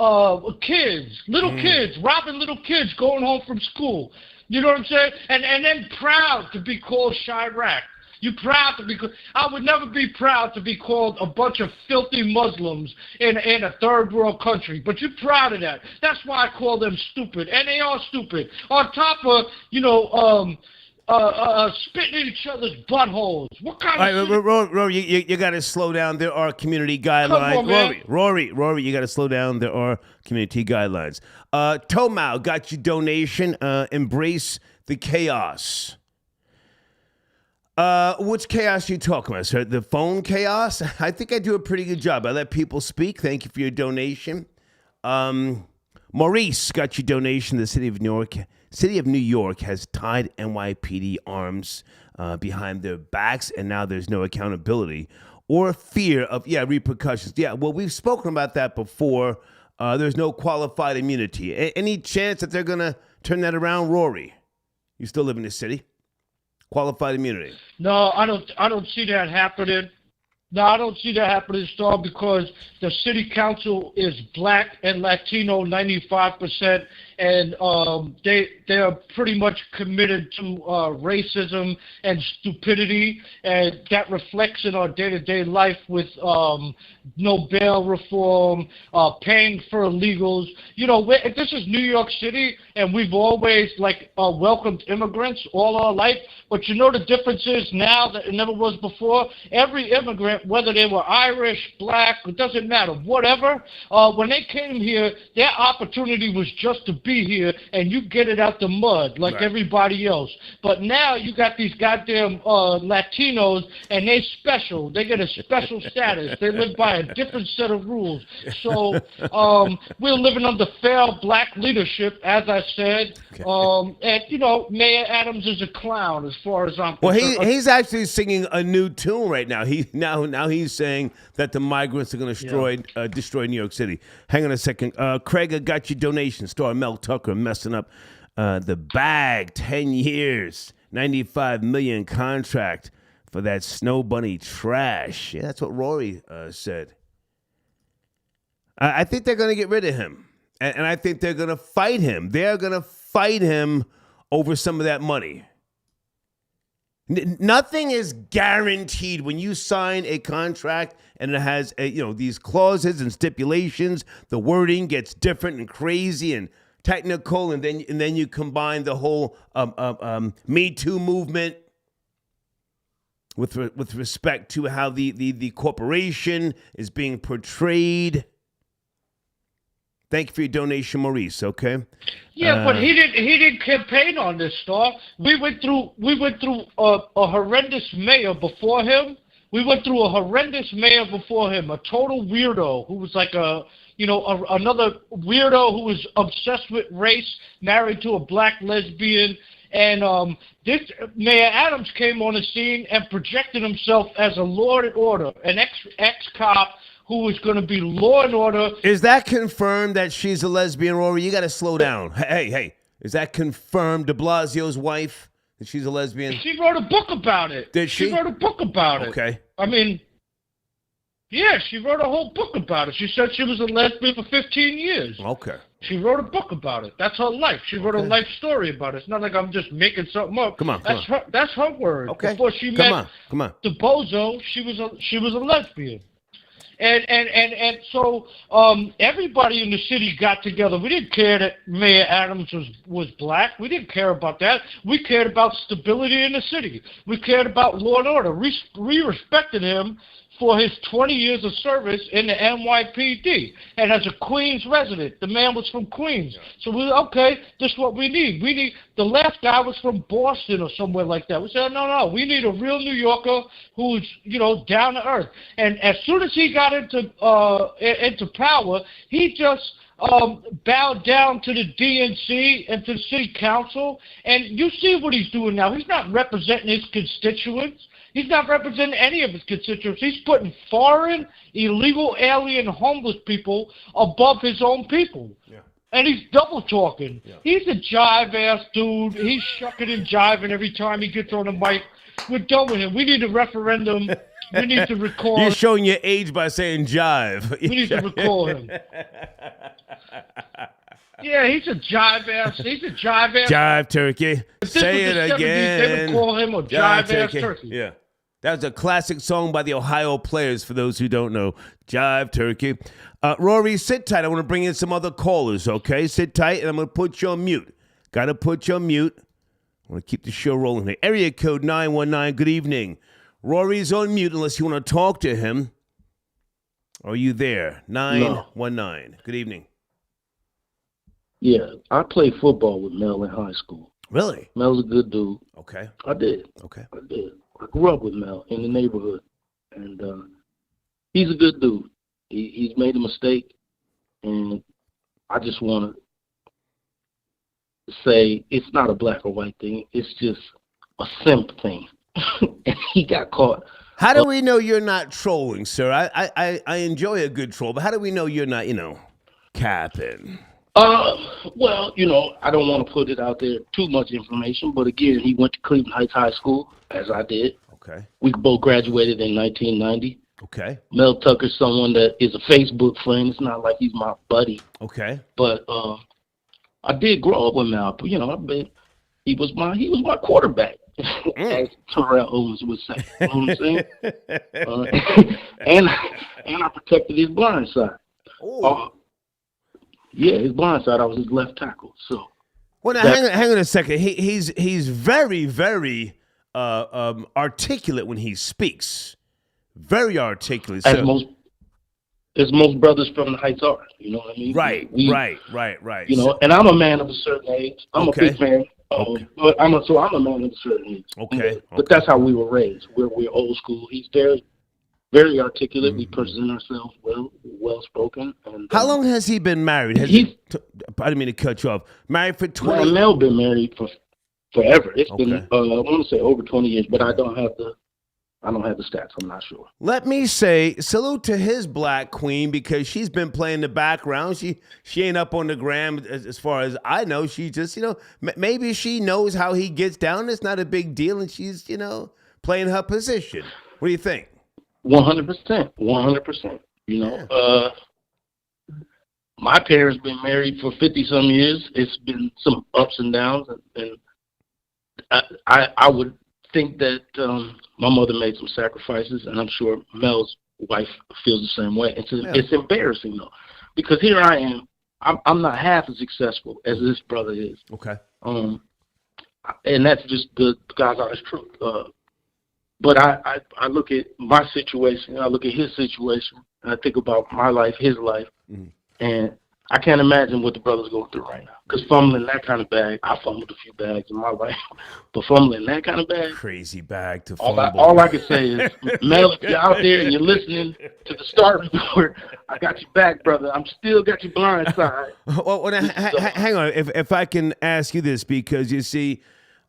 C: kids, little kids, robbing little kids going home from school. You know what I'm saying? And then proud to be called Chirac. You're proud to be. I would never be proud to be called a bunch of filthy Muslims in a third world country. But you're proud of that. That's why I call them stupid, and they are stupid. On top of spitting in each other's buttholes. What kind of?
A: Rory, you got to slow down. There are community guidelines.
C: Come on, man.
A: Rory, you got to slow down. There are community guidelines. Tomau got your donation. Embrace the chaos. Which chaos you talking about, sir? The phone chaos? I think I do a pretty good job. I let people speak. Thank you for your donation. Maurice got your donation. The city of New York has tied NYPD arms behind their backs, and now there's no accountability or fear of repercussions. Yeah, well, we've spoken about that before. There's no qualified immunity. Any chance that they're gonna turn that around, Rory? You still live in the city? Qualified immunity.
C: No, I don't see that happening. No, I don't see that happening, Star, because the city council is black and Latino 95%, and they're pretty much committed to racism and stupidity, and that reflects in our day-to-day life with no bail reform, paying for illegals. This is New York City, and we've always welcomed immigrants all our life. But the difference is now that it never was before. Every immigrant, whether they were Irish, black, it doesn't matter, whatever, when they came here, their opportunity was just to be here, and you get it out the mud like right. Everybody else. But now you got these goddamn Latinos, and they special. They get a special status. They live by a different set of rules. So we're living under failed black leadership, as I said. Okay. And, Mayor Adams is a clown as far as I'm concerned.
A: Well, he's actually singing a new tune right now. Now he's saying that the migrants are going to destroy New York City. Hang on a second. Craig, I got your donation. Star Mel Tucker messing up the bag. 10 years, $95 million contract for that Snow Bunny trash. Yeah, that's what Rory said. I think they're going to get rid of him. And I think they're going to fight him. They're going to fight him over some of that money. Nothing is guaranteed when you sign a contract and it has these clauses and stipulations. The wording gets different and crazy and technical, and then you combine the whole Me Too movement with respect to how the corporation is being portrayed. Thank you for your donation, Maurice. Okay.
C: Yeah, but he didn't campaign on this, Star. We went through a horrendous mayor before him. We went through a horrendous mayor before him, a total weirdo who was like another weirdo who was obsessed with race, married to a black lesbian. And this Mayor Adams came on the scene and projected himself as a law and order, an ex-cop who is going to be law and order.
A: Is that confirmed that she's a lesbian, Rory? You got to slow down. Hey. Is that confirmed, de Blasio's wife, that she's a lesbian?
C: She wrote a book about it.
A: Did she?
C: She wrote a book about it.
A: Okay.
C: I mean, yeah, she wrote a whole book about it. She said she was a lesbian for 15 years.
A: Okay.
C: She wrote a book about it. That's her life. She wrote a life story about it. It's not like I'm just making something up.
A: Come on.
C: That's her word.
A: Okay.
C: Before she met
A: come on.
C: the bozo, she was a lesbian. And so everybody in the city got together. We didn't care that Mayor Adams was black. We didn't care about that. We cared about stability in the city. We cared about law and order. We respected him for his 20 years of service in the NYPD. And as a Queens resident, the man was from Queens. So this is what we need. The last guy was from Boston or somewhere like that. We said, no, we need a real New Yorker who's, down to earth. And as soon as he got into power, he just bowed down to the DNC and to the city council. And you see what he's doing now. He's not representing his constituents. He's not representing any of his constituents. He's putting foreign, illegal, alien, homeless people above his own people. Yeah. And he's double talking. Yeah. He's a jive-ass dude. He's shucking and jiving every time he gets on the mic. We're done with him. We need a referendum. We need to recall him.
A: You're showing your age by saying jive.
C: We need to recall him. Yeah, he's a jive-ass.
A: Jive turkey. Say it again.
C: They would call him a jive-ass turkey.
A: Yeah. That was a classic song by the Ohio Players, for those who don't know. Jive Turkey. Rory, sit tight. I want to bring in some other callers, okay? Sit tight, and I'm going to put you on mute. Got to put you on mute. I want to keep the show rolling here. Area code 919, good evening. Rory's on mute unless you want to talk to him. Are you there? 919. No. Good evening.
F: Yeah, I played football with Mel in high school.
A: Really?
F: Mel's a good dude.
A: Okay.
F: I did.
A: Okay.
F: I did. I grew up with Mel in the neighborhood, and he's a good dude. He's made a mistake, and I just want to say it's not a black or white thing. It's just a simp thing, and he got caught.
A: How do we know you're not trolling, sir? I enjoy a good troll, but how do we know you're not, capping?
F: Well, I don't want to put it out there too much information, but again, he went to Cleveland Heights High School, as I did.
A: Okay.
F: We both graduated in 1990.
A: Okay.
F: Mel Tucker's someone that is a Facebook friend. It's not like he's my buddy.
A: Okay.
F: But I did grow up with Mel. I bet he was my quarterback, as Terrell Owens would say. You know what I'm saying? And I protected his blind side. Yeah, his blind side, I was his left tackle. So,
A: well, now hang on a second. He's very, very articulate when he speaks. Very articulate.
F: As most brothers from the Heights are. You know what I mean?
A: Right.
F: And I'm a man of a certain age. I'm a big fan. But I'm a man of a certain age.
A: Okay.
F: But that's how we were raised. We're old school. He's very, very articulate. Mm-hmm. We present ourselves well spoken. And
A: how long has he been married? I didn't mean to cut you off. Married for 20 years?
F: Mel been married for forever. It's been I want to say over 20 years, but I don't have the stats. I'm not sure.
A: Let me say salute to his black queen, because she's been playing the background. She ain't up on the gram as far as I know. She just, maybe she knows how he gets down. It's not a big deal, and she's, playing her position. What do you think?
F: 100%. 100%. My parents been married for 50-some years. It's been some ups and downs, and I would think that my mother made some sacrifices, and I'm sure Mel's wife feels the same way. It's embarrassing, though, because here I am. I'm not half as successful as this brother is.
A: Okay.
F: And that's just the God's honest truth. But I look at my situation, I look at his situation, and I think about my life, his life, and I can't imagine what the brother's going through right now. Because fumbling that kind of bag, I fumbled a few bags in my life, but fumbling that kind of bag,
A: crazy bag to fumble.
F: All I can say is, Mel, if you're out there and you're listening to the Start Report, I got your back, brother. I'm still got your blind side.
A: Well, hang on, if I can ask you this, because you see,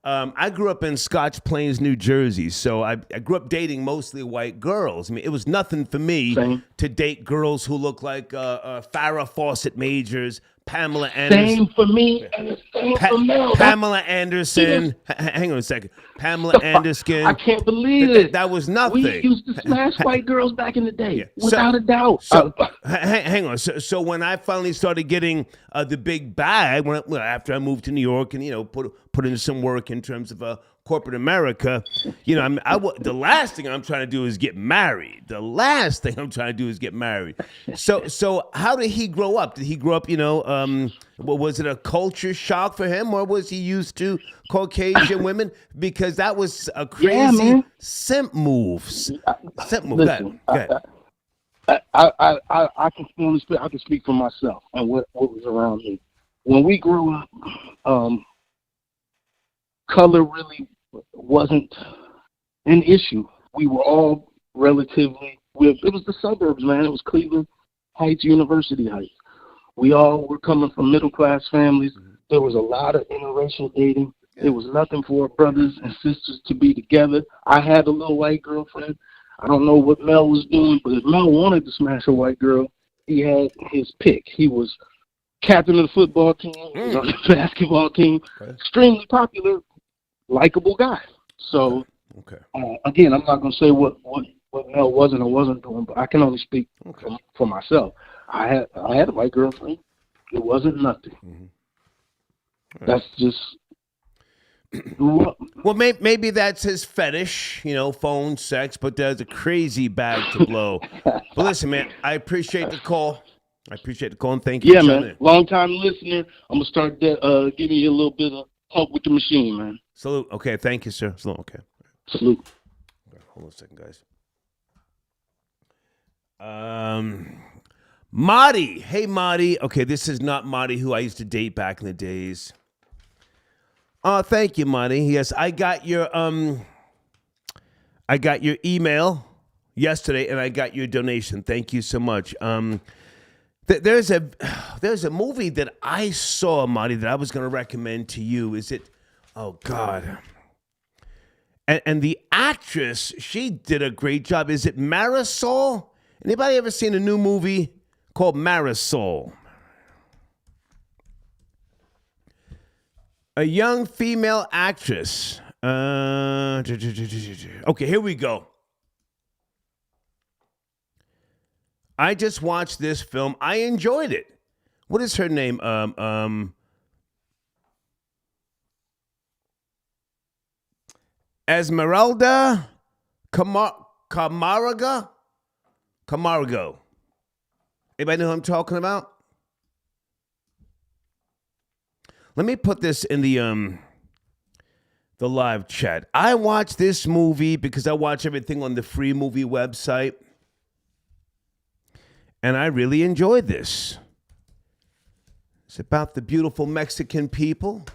A: I grew up in Scotch Plains, New Jersey, so I grew up dating mostly white girls. I mean, it was nothing for me to date girls who look like Farrah Fawcett Majors, Pamela Anderson.
F: Same for me, and same for Mel.
A: Pamela Anderson. Hang on a second. Pamela Anderson.
F: I can't believe it.
A: That was nothing.
F: We used to smash white girls back in the day, without a doubt.
A: Hang on. So when I finally started getting the big bag, after I moved to New York and put in some work in terms of corporate America, you know, the last thing I'm trying to do is get married. The last thing I'm trying to do is get married. So how did he grow up? Did he grow up, you know, was it a culture shock for him, or was he used to Caucasian women? Because that was a crazy simp move. Simp move.
F: Listen,
A: Go ahead.
F: I can only speak. I can speak for myself and what was around me. When we grew up, color really wasn't an issue. We were all relatively it was the suburbs, man. It was Cleveland Heights, University Heights. We all were coming from middle class families. There was a lot of interracial dating. There was nothing for brothers and sisters to be together. I had a little white girlfriend. I don't know what Mel was doing, but if Mel wanted to smash a white girl, he had his pick. He was captain of the football team, he was on the basketball team, extremely popular, likable guy. So, again, I'm not going to say what Mel wasn't or wasn't doing, but I can only speak for myself. I had a white girlfriend. It wasn't nothing. That's just...
A: Well, maybe that's his fetish, you know, phone sex, but there's a crazy bag to blow. But listen, man, I appreciate the call. And thank you.
F: Yeah, man. Long time listener. I'm gonna start giving you a little bit of help with the machine, man.
A: Salute. Okay, thank you, sir. Salute. Okay.
F: Salute.
A: Okay, hold on a second, guys. Marty. Hey, Marty. Okay, this is not Marty who I used to date back in the days. Oh, thank you, Marty. Yes, I got your email yesterday, and I got your donation. Thank you so much. There's a movie that I saw, Marty, that I was going to recommend to you. Is it? Oh God. And the actress, she did a great job. Is it Marisol? Anybody ever seen a new movie called Marisol? A young female actress. Okay, here we go. I just watched this film. I enjoyed it. What is her name? Esmeralda Camargo. Anybody know who I'm talking about? Let me put this in the live chat. I watched this movie because I watch everything on the free movie website. And I really enjoyed this. It's about the beautiful Mexican people.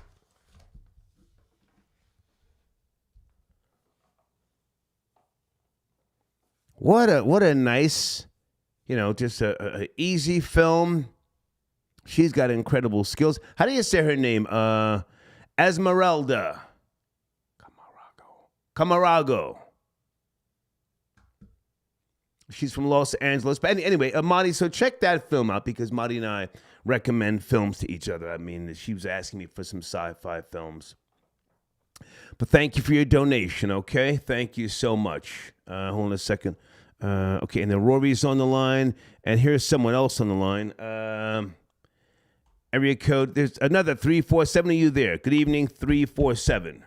A: What a nice, you know, just a easy film. She's got incredible skills. How do you say her name? Esmeralda Camargo. She's from Los Angeles. But anyway, Marty, so check that film out because Marty and I recommend films to each other. I mean, she was asking me for some sci-fi films. But thank you for your donation, okay? Thank you so much. Hold on a second. Okay, and then Rory's on the line. And here's someone else on the line. Area code, there's another 347 of you there. Good evening, 347.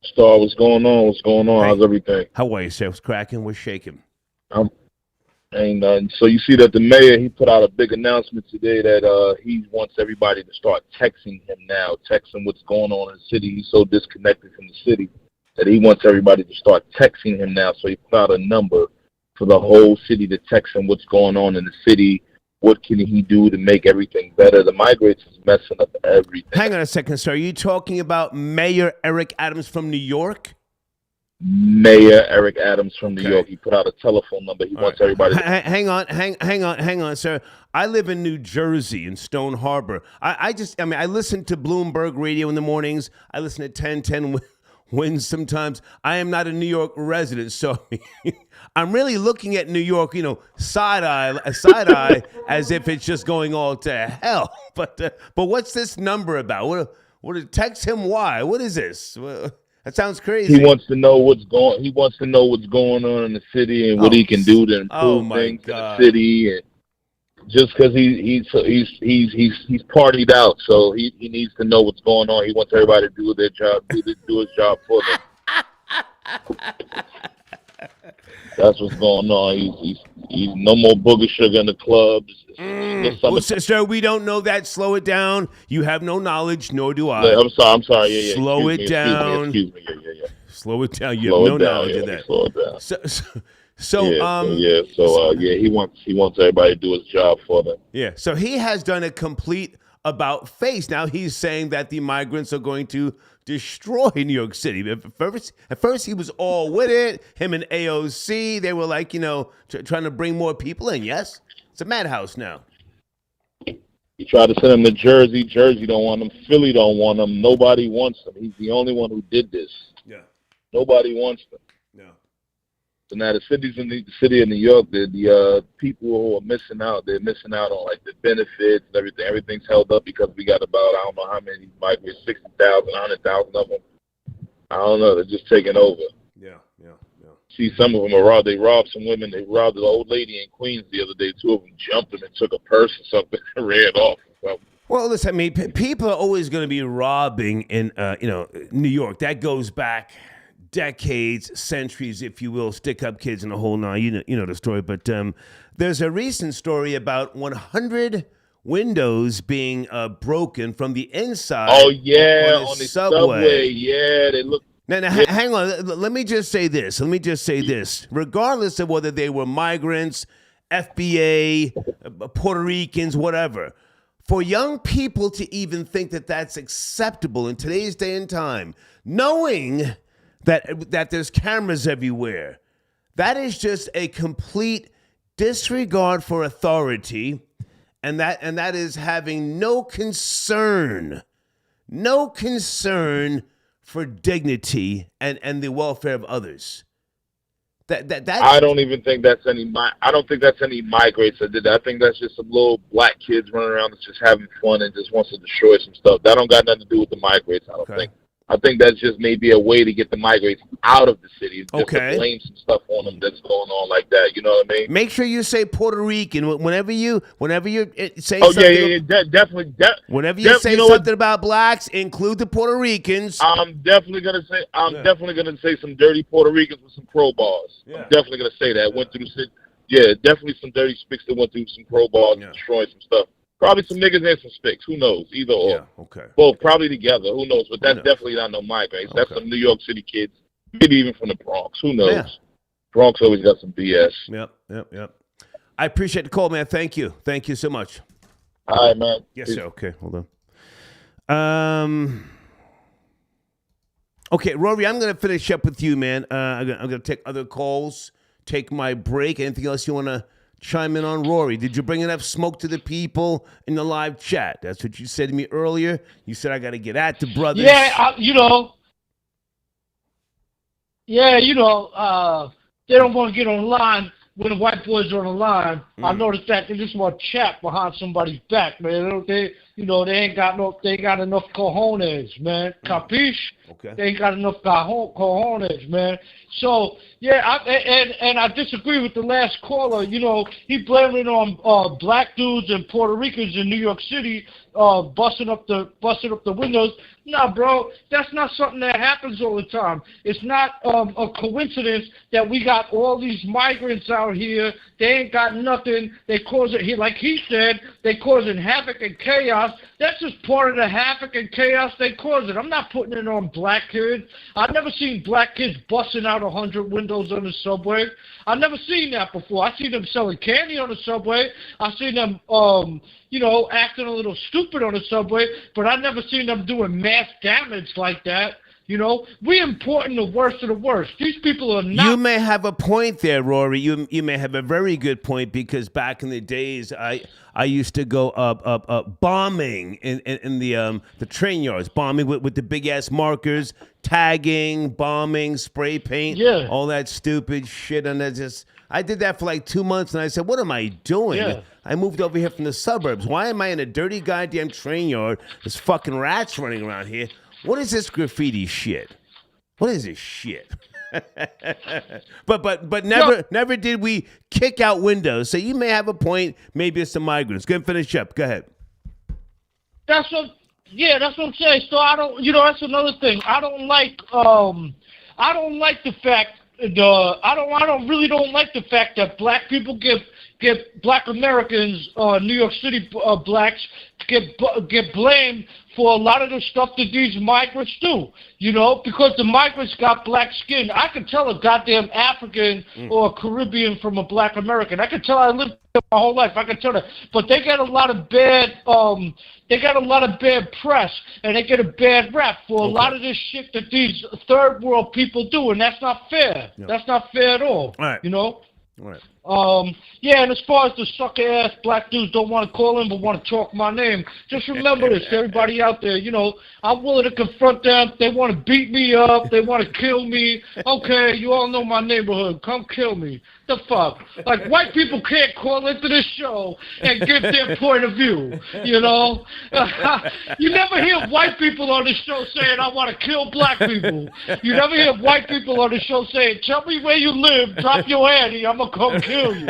G: Star, what's going on? What's going on? Hey. How's everything?
A: How are you, sir? What's cracking? What's shaking?
G: Ain't nothing. So you see that the mayor, he put out a big announcement today that he wants everybody to start texting him now, texting what's going on in the city. He's so disconnected from the city that he wants everybody to start texting him now. So he put out a number for the whole city to text him what's going on in the city. What can he do to make everything better? The migrants is messing up everything.
A: Hang on a second, sir. Are you talking about Mayor Eric Adams from New York?
G: Mayor Eric Adams from New York. He put out a telephone number. He wants everybody to...
A: Hang on, sir. I live in New Jersey, in Stone Harbor. I listen to Bloomberg Radio in the mornings. I listen to 1010 Wins sometimes. I am not a New York resident, so I'm really looking at New York, you know, side eye, as if it's just going all to hell. But what's this number about? What text him why? What is this? That sounds crazy.
G: He wants to know what's going on in the city and what he can do to improve things in the city. And just because he's partied out, so he needs to know what's going on. He wants everybody to do their job, do his job for them. That's what's going on. He's no more booger sugar in the clubs.
A: Well, sir, we don't know that. Slow it down. You have no knowledge, nor do I.
G: I'm sorry. Yeah.
A: Slow it down.
G: Excuse me. Yeah.
A: Slow it down. You have no knowledge of that.
G: Slow it down.
A: So,
G: he wants everybody to do his job for them.
A: Yeah. So he has done a complete about face. Now he's saying that the migrants are going to destroy New York City. At first he was all with it. Him and AOC, they were like, trying to bring more people in. Yes, it's a madhouse now.
G: He tried to send him to Jersey. Jersey don't want him. Philly don't want him. Nobody wants him. He's the only one who did this.
A: Yeah.
G: Nobody wants them.
A: No.
G: So now the city of New York, the people who are missing out, they're missing out on like the benefits and everything. Everything's held up because we got about, I don't know how many migrants, 60,000, 100,000 of them. I don't know. They're just taking over.
A: Yeah.
G: See, some of them are robbed. They robbed some women. They robbed the old lady in Queens the other day. 2 of them jumped them and took a purse or something and ran off.
A: Well, listen, I mean, people are always going to be robbing in, New York. That goes back decades, centuries, if you will, stick up kids in the whole nine. You know the story. But there's a recent story about 100 windows being broken from the inside.
G: Oh yeah, on the
A: subway.
G: Yeah, they look.
A: Now, hang on. Let me just say this. Regardless of whether they were migrants, FBA, Puerto Ricans, whatever, for young people to even think that that's acceptable in today's day and time, knowing that there's cameras everywhere, that is just a complete disregard for authority, and that is having no concern for dignity and the welfare of others.
G: I don't even think that's any. I don't think that's any migrants that did that. I think that's just some little black kids running around that's just having fun and just wants to destroy some stuff. That don't got nothing to do with the migrants. I don't think. I think that's just maybe a way to get the migrants out of the city. Just to blame some stuff on them that's going on like that. You know what I mean?
A: Make sure you say Puerto Rican whenever you're saying.
G: Oh something. Definitely.
A: Whenever you say something about blacks, include the Puerto Ricans.
G: I'm definitely gonna say. Definitely gonna say some dirty Puerto Ricans with some crowbars. Yeah. I'm definitely gonna say that. Went through the city. Yeah, definitely some dirty spics that went through some crowbars and destroyed some stuff. Probably some niggas and some spics. Who knows? Either or.
A: Yeah, okay.
G: Both probably together. Who knows? But that's definitely not no migrants. That's some New York City kids. Maybe even from the Bronx. Who knows? Yeah. Bronx always got some BS.
A: Yep. I appreciate the call, man. Thank you. Thank you so much.
G: All right, man.
A: Yes, sir. Okay, hold on. Okay, Rory, I'm going to finish up with you, man. I'm going to take other calls, take my break. Anything else you want to chime in on, Rory? Did you bring enough smoke to the people in the live chat? That's what you said to me earlier. You said I got to get at the brothers.
C: Yeah, they don't want to get on the line when the white boys are on the line. I noticed that they just want to chat behind somebody's back, man. They ain't got enough cojones, man. Capiche? Okay. They ain't got enough cojones, man. So I disagree with the last caller. He blaming on black dudes and Puerto Ricans in New York City busting up the windows. Nah, bro, that's not something that happens all the time. It's not a coincidence that we got all these migrants out here. They ain't got nothing. They cause it. Like he said, they causing havoc and chaos. That's just part of the havoc and chaos they cause it. I'm not putting it on black kids. I've never seen black kids busting out 100 windows on the subway. I've never seen that before. I see them selling candy on the subway. I see them, acting a little stupid on the subway, but I've never seen them doing mass damage like that. We importing the worst of the worst. These people are not.
A: You may have a point there, Rory. You may have a very good point, because back in the days, I used to go bombing in the train yards, bombing with the big ass markers, tagging, bombing, spray paint, all that stupid shit. And I did that for like 2 months, and I said, "What am I doing?" Yeah. I moved over here from the suburbs. Why am I in a dirty goddamn train yard? There's fucking rats running around here. What is this graffiti shit? What is this shit? but never did we kick out windows. So you may have a point. Maybe it's the migrants. Go and finish up. Go ahead.
C: That's what I'm saying. So I don't, that's another thing. I don't like the fact I don't like the fact that black people get black Americans, New York City blacks get blamed for a lot of the stuff that these migrants do, because the migrants got black skin. I can tell a goddamn African or a Caribbean from a black American. I can tell. I lived there my whole life. I can tell that. But they get a lot of bad press, and they get a bad rap for a lot of this shit that these third world people do, and that's not fair. Yeah. That's not fair at all.
A: All right.
C: All
A: right.
C: And as far as the sucker ass black dudes don't want to call in but want to talk my name, just remember this, everybody out there, I'm willing to confront them. They want to beat me up, they want to kill me. Okay, you all know my neighborhood. Come kill me. The fuck? Like, white people can't call into this show and give their point of view, You never hear white people on the show saying, I want to kill black people. You never hear white people on the show saying, tell me where you live, drop your Annie, I'm going to come kill you.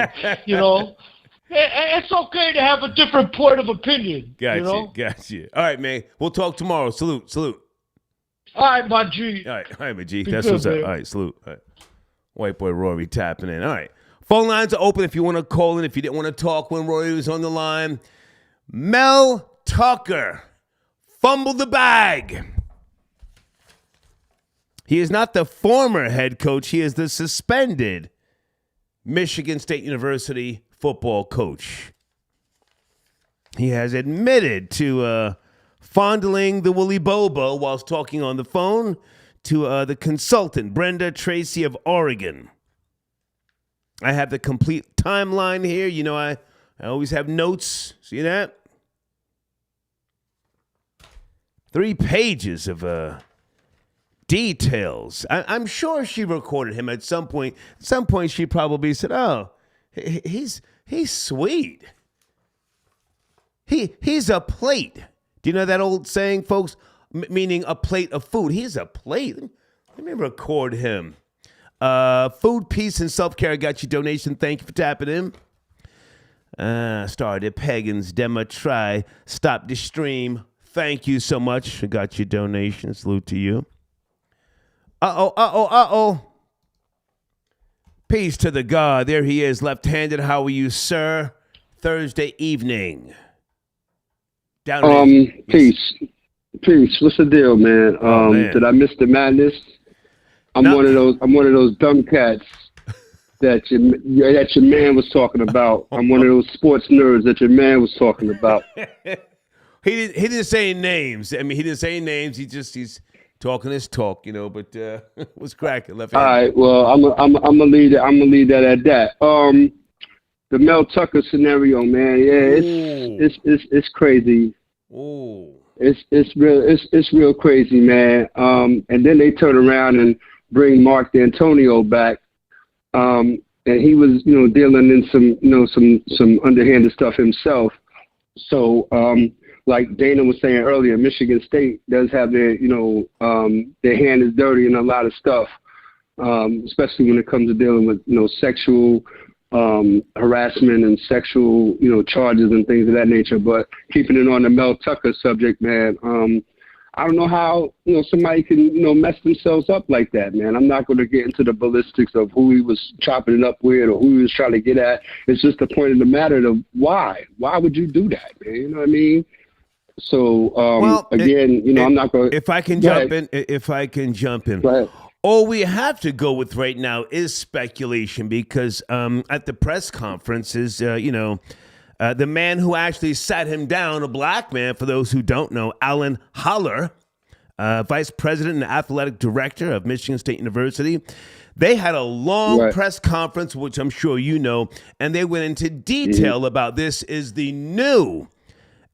C: It's okay to have a different point of opinion.
A: Got you. All right, man. We'll talk tomorrow. Salute.
C: All right, my G.
A: All right, my G. That's what's up. All right, salute. All right. White boy Rory tapping in. All right. Phone lines are open if you want to call in, if you didn't want to talk when Rory was on the line. Mel Tucker fumbled the bag. He is not the former head coach. He is the suspended Michigan State University football coach. He has admitted to fondling the Willy Bobo whilst talking on the phone to the consultant, Brenda Tracy of Oregon. I have the complete timeline here. I always have notes. See that? 3 pages of details. I'm sure she recorded him at some point. At some point, she probably said, "Oh, he's sweet. He's a plate." Do you know that old saying, folks? Meaning a plate of food. He's a plate. Let me record him. Food, peace, and self-care. I got your donation. Thank you for tapping in. Started Pagans Dema Try. Stop the stream. Thank you so much. I got your donation. Salute to you. Uh-oh. Peace to the God. There he is, left-handed. How are you, sir? Thursday evening.
H: Peace. What's the deal, man?
A: Man.
H: Did I miss the madness? I'm one of those dumb cats that your man was talking about. I'm one of those sports nerds that your man was talking about.
A: He didn't say names. I mean, he didn't say names. He's talking his talk, But what's cracking? Left hand.
H: All right. Well, I'm gonna leave that. I'm gonna leave that at that. The Mel Tucker scenario, man. Yeah, it's crazy.
A: Ooh.
H: It's real crazy, man. And then they turn around and bring Mark D'Antonio back. And he was, dealing in some underhanded stuff himself. So, like Dana was saying earlier, Michigan State does have their hand is dirty in a lot of stuff, especially when it comes to dealing with, sexual harassment and sexual, charges and things of that nature. But keeping it on the Mel Tucker subject, man, I don't know how, somebody can, mess themselves up like that, man. I'm not going to get into the ballistics of who he was chopping it up with or who he was trying to get at. It's just the point of the matter of why. Why would you do that, man? You know what I mean? So, I'm not going to...
A: If I can jump in.
H: Go ahead.
A: All we have to go with right now is speculation because at the press conferences, the man who actually sat him down, a black man, for those who don't know, Alan Holler, vice president and athletic director of Michigan State University, they had a long press conference, which I'm sure you know, and they went into detail about this is the new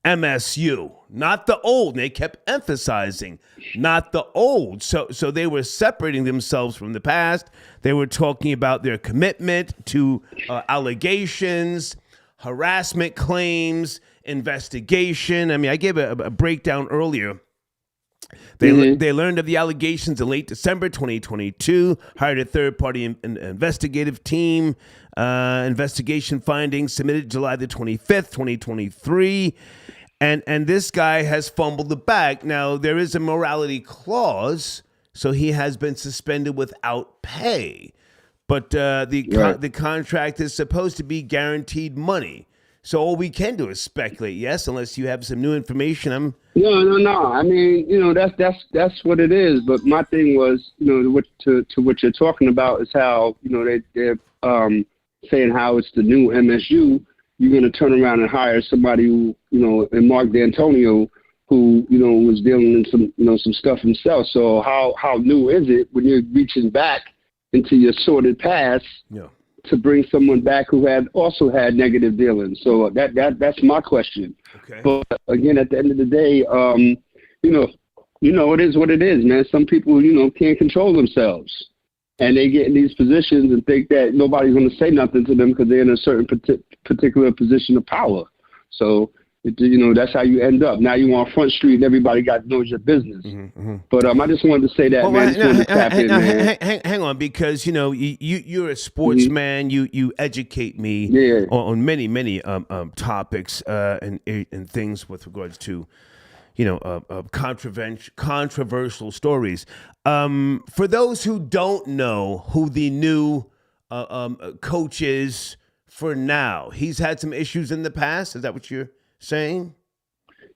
A: MSU, not the old. And they kept emphasizing not the old. So they were separating themselves from the past. They were talking about their commitment to allegations, harassment claims, investigation. I mean, I gave a breakdown earlier They learned of the allegations in late December 2022, hired a third-party investigative team. Investigation findings submitted July the 25th, 2023. And this guy has fumbled the bag. Now, there is a morality clause, so he has been suspended without pay. But the contract is supposed to be guaranteed money. So all we can do is speculate, yes, unless you have some new information.
H: No. I mean, that's what it is. But my thing was, to what you're talking about is how, they're saying how it's the new MSU. You're going to turn around and hire somebody who, and Mark D'Antonio, who, was dealing in some stuff himself. So how new is it when you're reaching back into your sordid past? Yeah. To bring someone back who had also had negative dealings. So that's my question. Okay. But again, at the end of the day, it is what it is, man. Some people, can't control themselves, and they get in these positions and think that nobody's going to say nothing to them because they're in a certain particular position of power. So that's how you end up. Now you on Front Street and everybody knows your business. But I just wanted to say that, man.
A: Hang on, because you're a sportsman. You educate me on many topics and things with regards to controversial stories. For those who don't know who the new coach is for now, he's had some issues in the past. Is that what you're saying?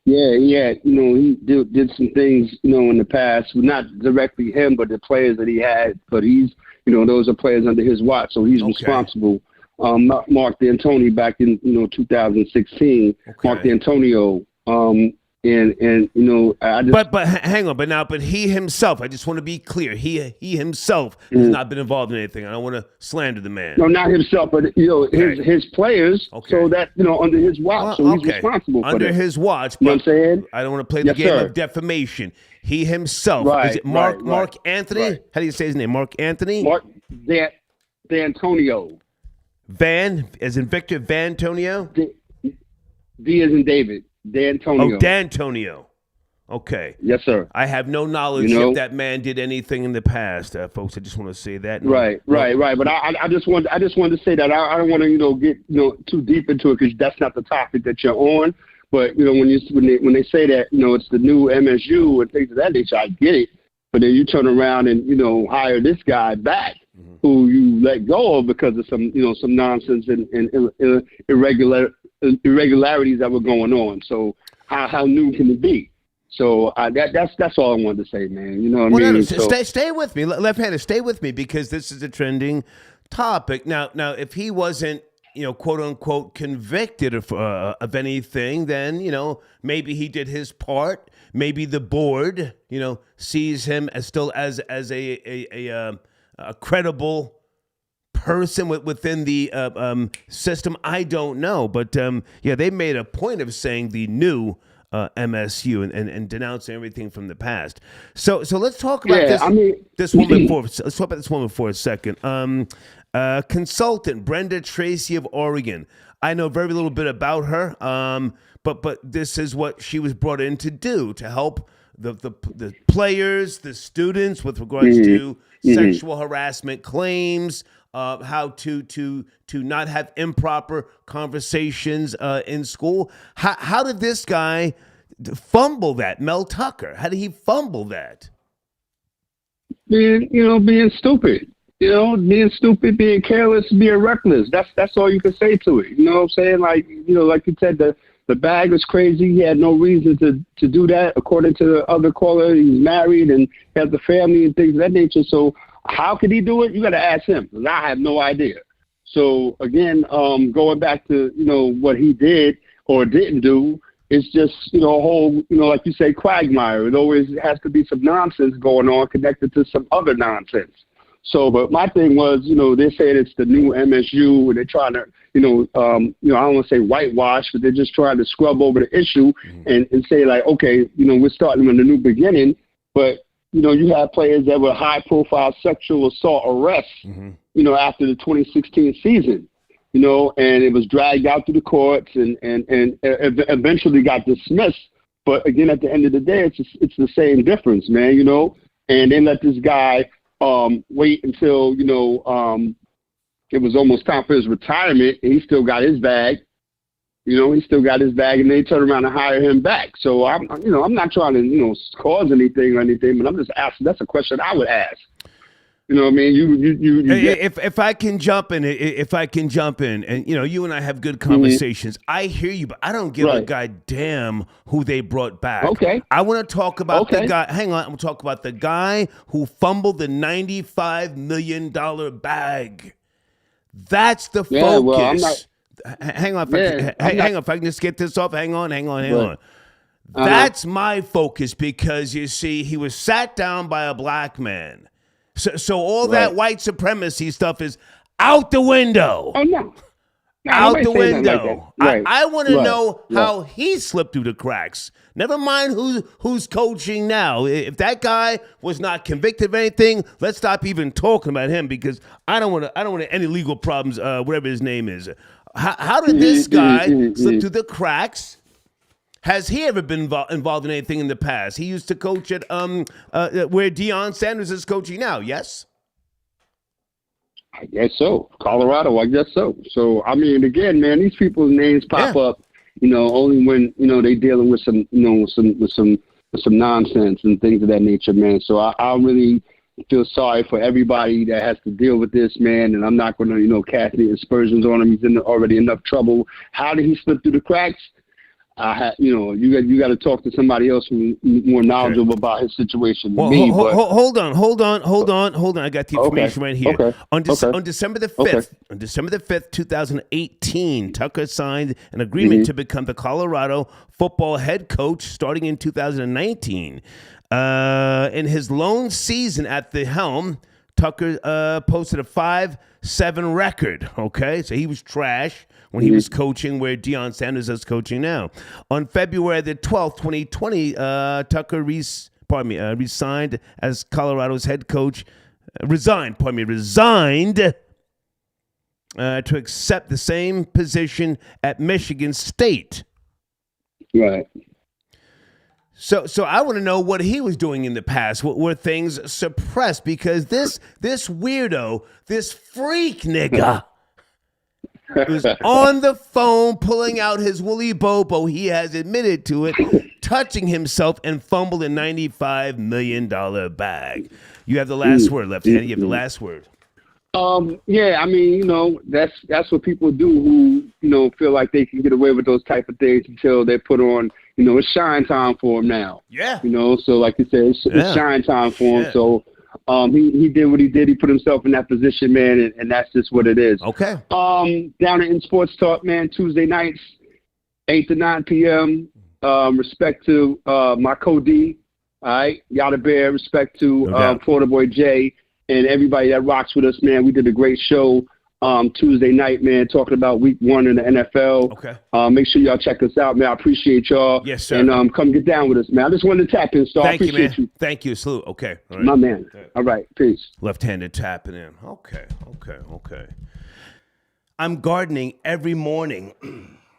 H: Yeah. He did some things, in the past, not directly him, but the players that he had. But he's, those are players under his watch, so he's responsible. Mark D'Antonio back in 2016. Mark D'Antonio. And I just,
A: but hang on, but he himself, I just want to be clear, he himself has not been involved in anything. I don't want to slander the man.
H: No, not himself, but his players. So that under his watch, so he's responsible for
A: under his watch. But
H: you know what I'm saying?
A: I don't want to play the game of defamation. He himself, is it Mark Anthony? Right. How do you say his name? Mark Anthony?
H: Mark D'Antonio.
A: Van, as in Victor Vantonio?
H: D as in David. D'Antonio.
A: Oh, D'Antonio. Okay.
H: Yes, sir.
A: I have no knowledge if that man did anything in the past, folks. I just want to say that.
H: Right. But I just wanted to say that I don't want to get too deep into it because that's not the topic that you're on. But when they say that it's the new MSU and things of that nature, I get it. But then you turn around and hire this guy back who you let go of because of some nonsense and irregularities that were going on. So how new can it be? So that's all I wanted to say, man. You know what I mean?
A: Stay with me, left-handed. Stay with me because this is a trending topic. Now, if he wasn't, quote unquote, convicted of anything, then maybe he did his part. Maybe the board, sees him as a credible person within the system. I don't know, but they made a point of saying the new MSU and denouncing everything from the past. So let's talk about this woman let's talk about this woman for a second. Consultant Brenda Tracy of Oregon. I know very little bit about her, but this is what she was brought in to do, to help the players, the students with regards to sexual harassment claims, how to not have improper conversations in school. How did this guy fumble that? Mel Tucker, how did he fumble that?
H: Being stupid. Being stupid, being careless, being reckless. That's all you can say to it. You know what I'm saying? Like you said, the bag was crazy. He had no reason to do that. According to the other caller, he's married and has a family and things of that nature. So how could he do it? You got to ask him. Because I have no idea. So again, going back to what he did or didn't do, it's just a whole like you say, quagmire. It always has to be some nonsense going on connected to some other nonsense. So, but my thing was, they're saying it's the new MSU, and they're trying to, I don't want to say whitewash, but they're just trying to scrub over the issue and say like, okay, we're starting with a new beginning. But, you have players that were high-profile sexual assault arrests, after the 2016 season, and it was dragged out through the courts and eventually got dismissed. But again, at the end of the day, it's the same difference, man. You know, and they let this guy wait until it was almost time for his retirement, and he still got his bag. You know, he still got his bag, and they turn around and hire him back. So I'm not trying to cause anything or anything, but I'm just asking. That's a question I would ask. You know what I mean? You
A: if I can jump in, and you and I have good conversations. I hear you, but I don't give a goddamn who they brought back.
H: Okay.
A: I want to talk about the guy. Hang on, I'm gonna talk about the guy who fumbled the $95 million bag. That's the focus.
H: Well, I'm not.
A: Hang on, if I can just get this off. Hang on. That's my focus, because you see, he was sat down by a black man. So all that white supremacy stuff is out the window.
H: Oh no.
A: Out the window.
H: Like
A: I want to know how he slipped through the cracks. Never mind who's coaching now. If that guy was not convicted of anything, let's stop even talking about him, because I don't want any legal problems. Whatever his name is. How did this guy slip through the cracks? Has he ever been involved in anything in the past? He used to coach at where Deion Sanders is coaching now. Yes.
H: I guess so. Colorado, I guess so. So I mean, again, man, these people's names pop up, only when they dealing with some, with some nonsense and things of that nature, man. So I really feel sorry for everybody that has to deal with this, man. And I'm not going to, cast any aspersions on him. He's in already enough trouble. How did he slip through the cracks? You got to talk to somebody else who's more knowledgeable about his situation than me.
A: Hold on. I got the information right here.
H: Okay.
A: On December the 5th, 2018, Tucker signed an agreement to become the Colorado football head coach starting in 2019. In his lone season at the helm, Tucker posted a 5-7 record. Okay, so he was trash when he was coaching where Deion Sanders is coaching now. On February the 12th, 2020, Tucker resigned as Colorado's head coach. Resigned to accept the same position at Michigan State.
H: Right.
A: So I want to know what he was doing in the past. Were things suppressed? Because this weirdo, this freak nigga, was on the phone pulling out his woolly bobo. He has admitted to it, touching himself, and fumbled a $95 million bag. You have the last word, Left-Handed. You have the last word.
H: Yeah, I mean, that's what people do who, feel like they can get away with those type of things until they put on, it's shine time for him now. Yeah. So like you said, it's shine time for him. Yeah. So he did what he did. He put himself in that position, man, and that's just what it is.
A: Okay.
H: Down in Sports Talk, man, Tuesday nights, 8 to 9 p.m. Respect to my co-D, all right, Yada Bear. Respect to Florida Boy Jay. And everybody that rocks with us, man. We did a great show Tuesday night, man, talking about week 1 in the NFL.
A: Okay.
H: Make sure y'all check us out, man. I appreciate y'all.
A: Yes, sir.
H: And come get down with us, man. I just wanted to tap in, Star.
A: Thank you, man.
H: You.
A: Thank you. Salute. Okay. All right.
H: My man. All right. Peace.
A: Left-handed tapping in. Okay. I'm gardening every morning,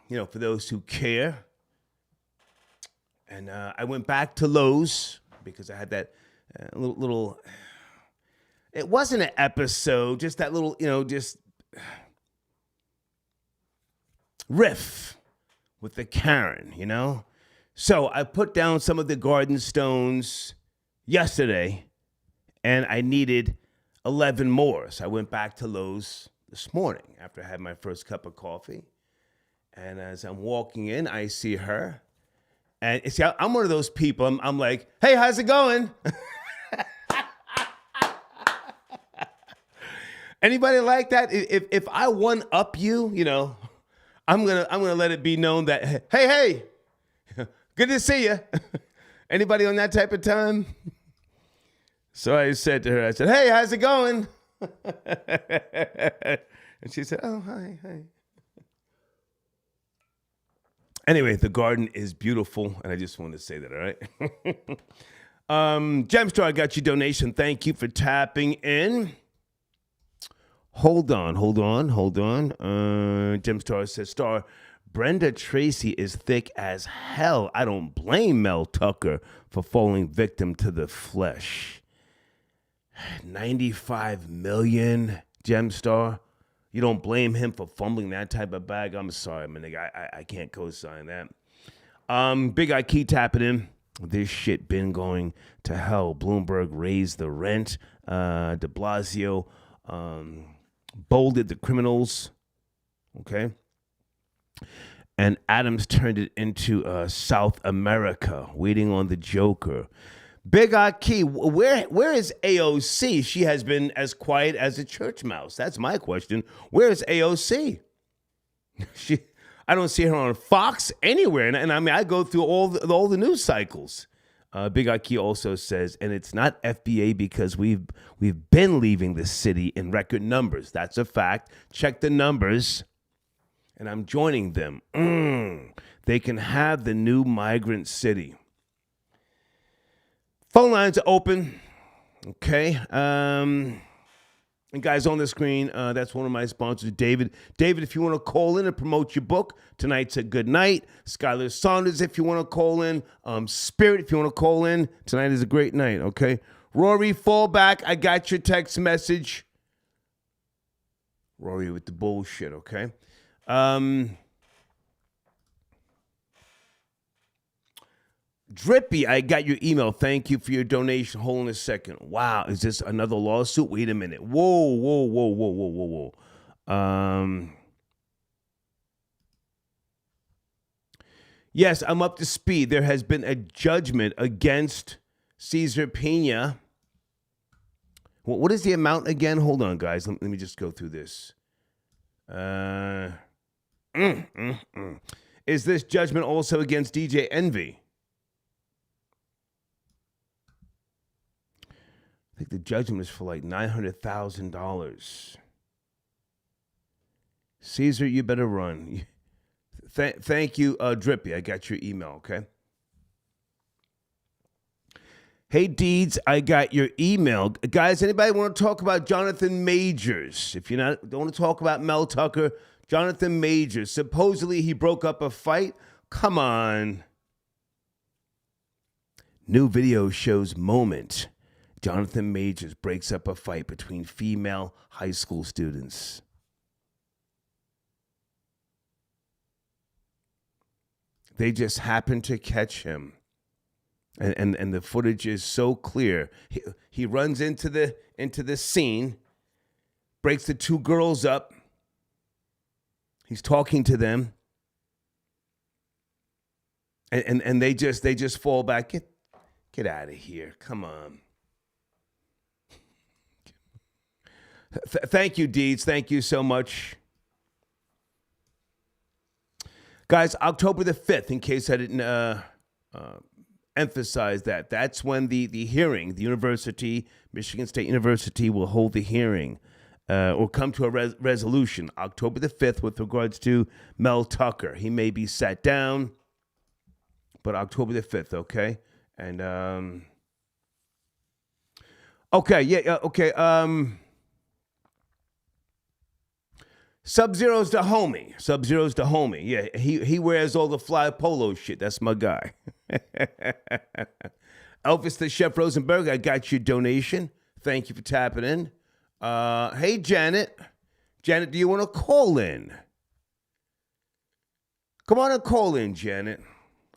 A: for those who care. And I went back to Lowe's because I had that little it wasn't an episode, just that little, just riff with the Karen, So I put down some of the garden stones yesterday, and I needed 11 more. So I went back to Lowe's this morning after I had my first cup of coffee. And as I'm walking in, I see her. And see, I'm one of those people, I'm like, hey, how's it going? Anybody like that? If I one up you, I'm gonna let it be known that hey, good to see you. Anybody on that type of time? So I said to her, I said, hey, how's it going? And she said, oh, hi. Anyway, the garden is beautiful, and I just wanted to say that, all right? Gemstar, I got your donation. Thank you for tapping in. Hold on. Gemstar says, Star, Brenda Tracy is thick as hell. I don't blame Mel Tucker for falling victim to the flesh. 95 million, Gemstar. You don't blame him for fumbling that type of bag? I'm sorry, my nigga. I can't co-sign that. Big Eye keep tapping in. This shit been going to hell. Bloomberg raised the rent. De Blasio bolded the criminals. Okay. And Adams turned it into South America, waiting on the Joker. Big Key, where is AOC? She has been as quiet as a church mouse. That's my question. Where is AOC? I don't see her on Fox anywhere. And I mean, I go through all the news cycles. Big Key also says, and it's not FBA because we've been leaving the city in record numbers. That's a fact. Check the numbers. And I'm joining them. They can have the new migrant city. Phone lines are open. Okay. And guys on the screen, that's one of my sponsors, David. David, if you want to call in and promote your book, tonight's a good night. Skylar Saunders, if you want to call in. Spirit, if you want to call in, tonight is a great night, okay? Rory, fall back. I got your text message. Rory with the bullshit, okay? Drippy, I got your email. Thank you for your donation. Hold on a second. Wow, is this another lawsuit? Wait a minute. Whoa. Yes, I'm up to speed. There has been a judgment against Cesar Pena. What is the amount again? Hold on, guys. Let me just go through this. Is this judgment also against DJ Envy? I think the judgment is for like $900,000. Caesar, you better run. Thank you, Drippy. I got your email, okay? Hey, Deeds, I got your email. Guys, anybody want to talk about Jonathan Majors? If you don't want to talk about Mel Tucker, Jonathan Majors. Supposedly he broke up a fight. Come on. New video shows moment. Jonathan Majors breaks up a fight between female high school students. They just happened to catch him. And the footage is so clear. He runs into the scene, breaks the two girls up. He's talking to them. And they just fall back. Get out of here. Come on. Thank you, Deeds. Thank you so much. Guys, October the 5th, in case I didn't emphasize that, that's when the hearing, the university, Michigan State University, will hold the hearing or come to a resolution, October the 5th, with regards to Mel Tucker. He may be sat down, but October the 5th, okay? And, okay. Sub-Zero's the homie. Sub-Zero's the homie. Yeah, he wears all the fly polo shit. That's my guy. Elvis the Chef Rosenberg, I got your donation. Thank you for tapping in. Hey, Janet. Janet, do you want to call in? Come on and call in, Janet.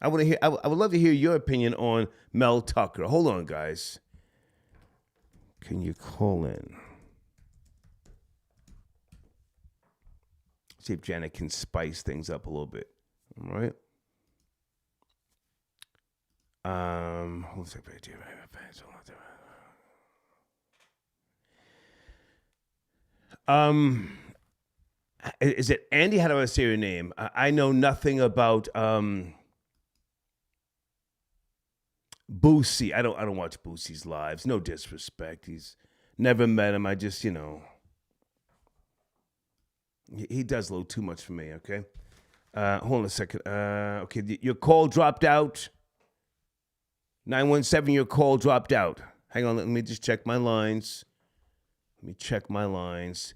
A: I want to hear. I would love to hear your opinion on Mel Tucker. Hold on, guys. Can you call in? See if Janet can spice things up a little bit. All right. Is it Andy? How do I say your name? I know nothing about Boosie. I don't watch Boosie's lives. No disrespect. He's never met him. I just, he does a little too much for me, okay? Hold on a second. Okay, your call dropped out. 917, your call dropped out. Hang on, let me just check my lines. Let me check my lines.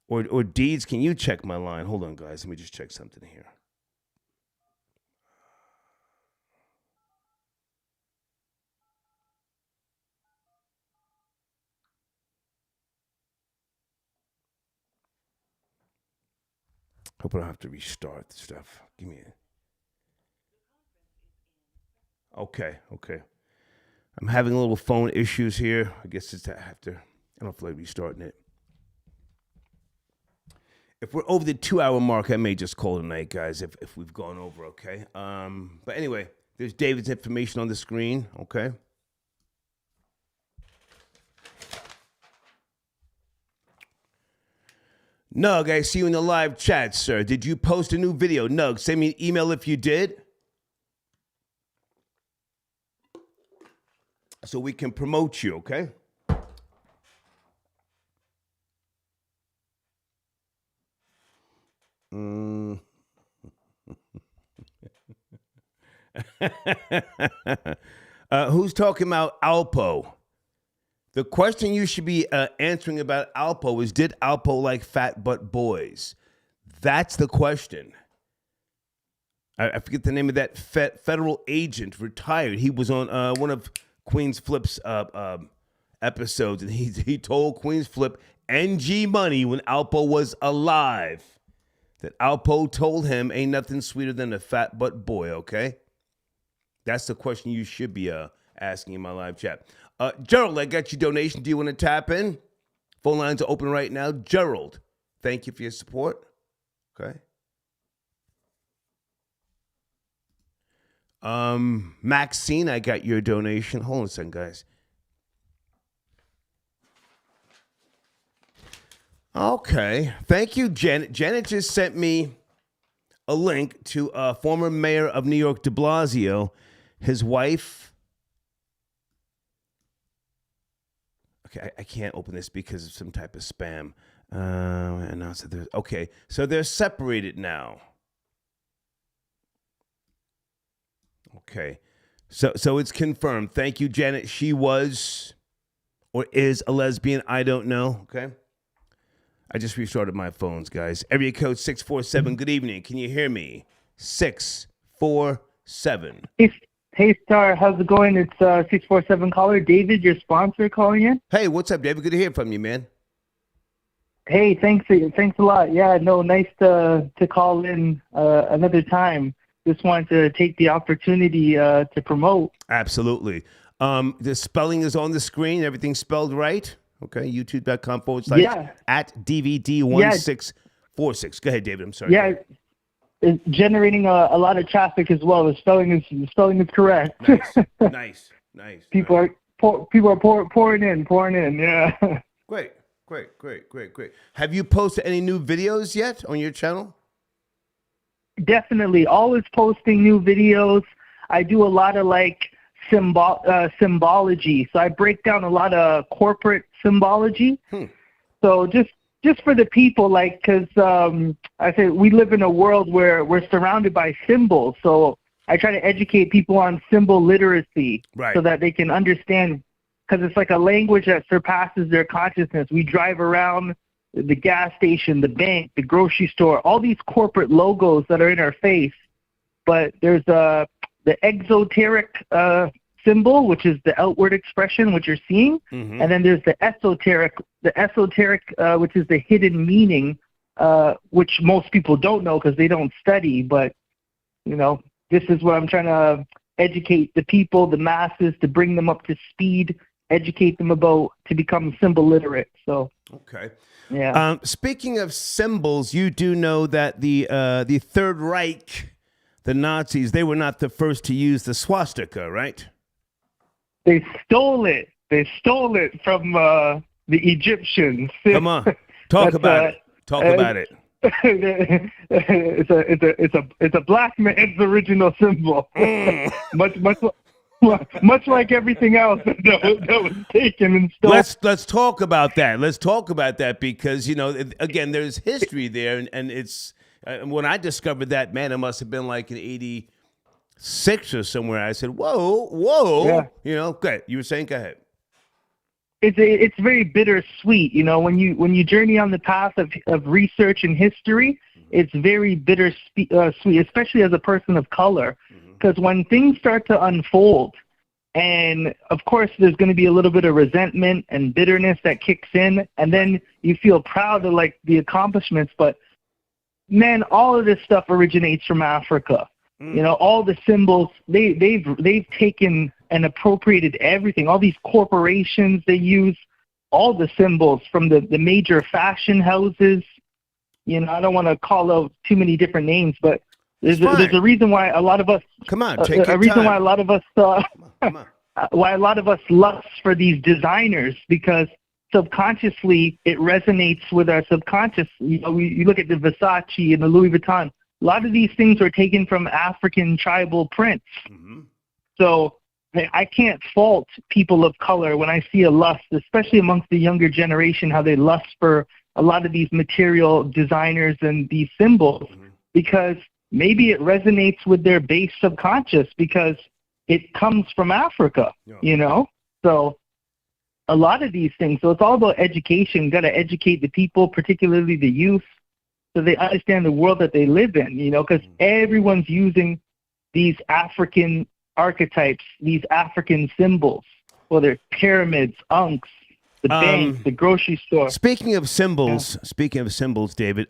A: Or Deeds, can you check my line? Hold on, guys. Let me just check something here. Hope I don't have to restart the stuff. Give me a... Okay. I'm having a little phone issues here. I guess it's I don't feel like restarting it. If we're over the 2-hour mark, I may just call it a night, guys, if we've gone over, okay? But anyway, there's David's information on the screen, okay? Nug, I see you in the live chat, sir. Did you post a new video? Nug, send me an email if you did, so we can promote you, okay? Who's talking about Alpo? The question you should be answering about Alpo is, did Alpo like fat butt boys? That's the question. I forget the name of that federal agent, retired. He was on one of Queen's Flip's episodes, and he told Queen's Flip and G Money when Alpo was alive that Alpo told him ain't nothing sweeter than a fat butt boy, okay? That's the question you should be asking in my live chat. Gerald, I got your donation. Do you want to tap in? Phone lines are open right now. Gerald, thank you for your support. Okay. Maxine, I got your donation. Hold on a second, guys. Okay. Thank you, Janet. Janet just sent me a link to former mayor of New York, de Blasio, his wife. Okay, I can't open this because of some type of spam. Okay, so they're separated now. Okay, so it's confirmed. Thank you, Janet. She was or is a lesbian. I don't know. Okay. I just restarted my phones, guys. Area code 647. Good evening. Can you hear me? 647.
I: Hey, Star. How's it going? It's 647 caller. David, your sponsor, calling in.
A: Hey, what's up, David? Good to hear from you, man.
I: Hey, thanks a lot. Yeah, no, nice to call in another time. Just wanted to take the opportunity to promote.
A: Absolutely. The spelling is on the screen. Everything's spelled right. Okay, youtube.com/ at DVD1646. Go ahead, David. I'm sorry.
I: Yeah, it's generating a lot of traffic as well. The spelling is correct.
A: Nice.
I: People are pouring in. Yeah.
A: Great. Have you posted any new videos yet on your channel?
I: Definitely, always posting new videos. I do a lot of symbology. So I break down a lot of corporate symbology. So just for the people, because I say we live in a world where we're surrounded by symbols. So I try to educate people on symbol literacy,
A: right,
I: so that they can understand, because it's like a language that surpasses their consciousness. We drive around the gas station, the bank, the grocery store, all these corporate logos that are in our face. But there's the exoteric symbol, which is the outward expression, which you're seeing, and then there's the esoteric, which is the hidden meaning, which most people don't know because they don't study. But this is what I'm trying to educate the people, the masses, to bring them up to speed, educate them about to become symbol literate. So
A: okay,
I: yeah.
A: Speaking of symbols, you do know that the Third Reich, the Nazis, they were not the first to use the swastika, right?
I: They stole it. They stole it from the Egyptians.
A: Come on, talk about it. Talk about it.
I: It's a black man's original symbol. much like everything else that was taken and stolen.
A: Let's talk about that. Let's talk about that because again, there's history there, and it's when I discovered that, man, it must have been like in '86 or somewhere. I said, whoa,
I: yeah.
A: Good. You were saying, go ahead.
I: It's very bittersweet, when you journey on the path of research and history. It's very bittersweet, especially as a person of color, because when things start to unfold, and of course there's going to be a little bit of resentment and bitterness that kicks in, and then you feel proud of the accomplishments, but man, all of this stuff originates from Africa. You know, all the symbols, they've taken and appropriated everything. All these corporations, they use all the symbols from the major fashion houses. You know, I don't want to call out too many different names, but there's a reason why a lot of us why a lot of us why a lot of us lust for these designers, because subconsciously it resonates with our subconscious. You know, you look at the Versace and the Louis Vuitton. A lot of these things were taken from African tribal prints. Mm-hmm. So I can't fault people of color when I see a lust, especially amongst the younger generation, how they lust for a lot of these material designers and these symbols, because maybe it resonates with their base subconscious because it comes from Africa, you know? So a lot of these things, so it's all about education. Got to educate the people, particularly the youth, so they understand the world that they live in, you know, because everyone's using these African archetypes, these African symbols, whether pyramids, unks, the bank, the grocery store.
A: Speaking of symbols, David,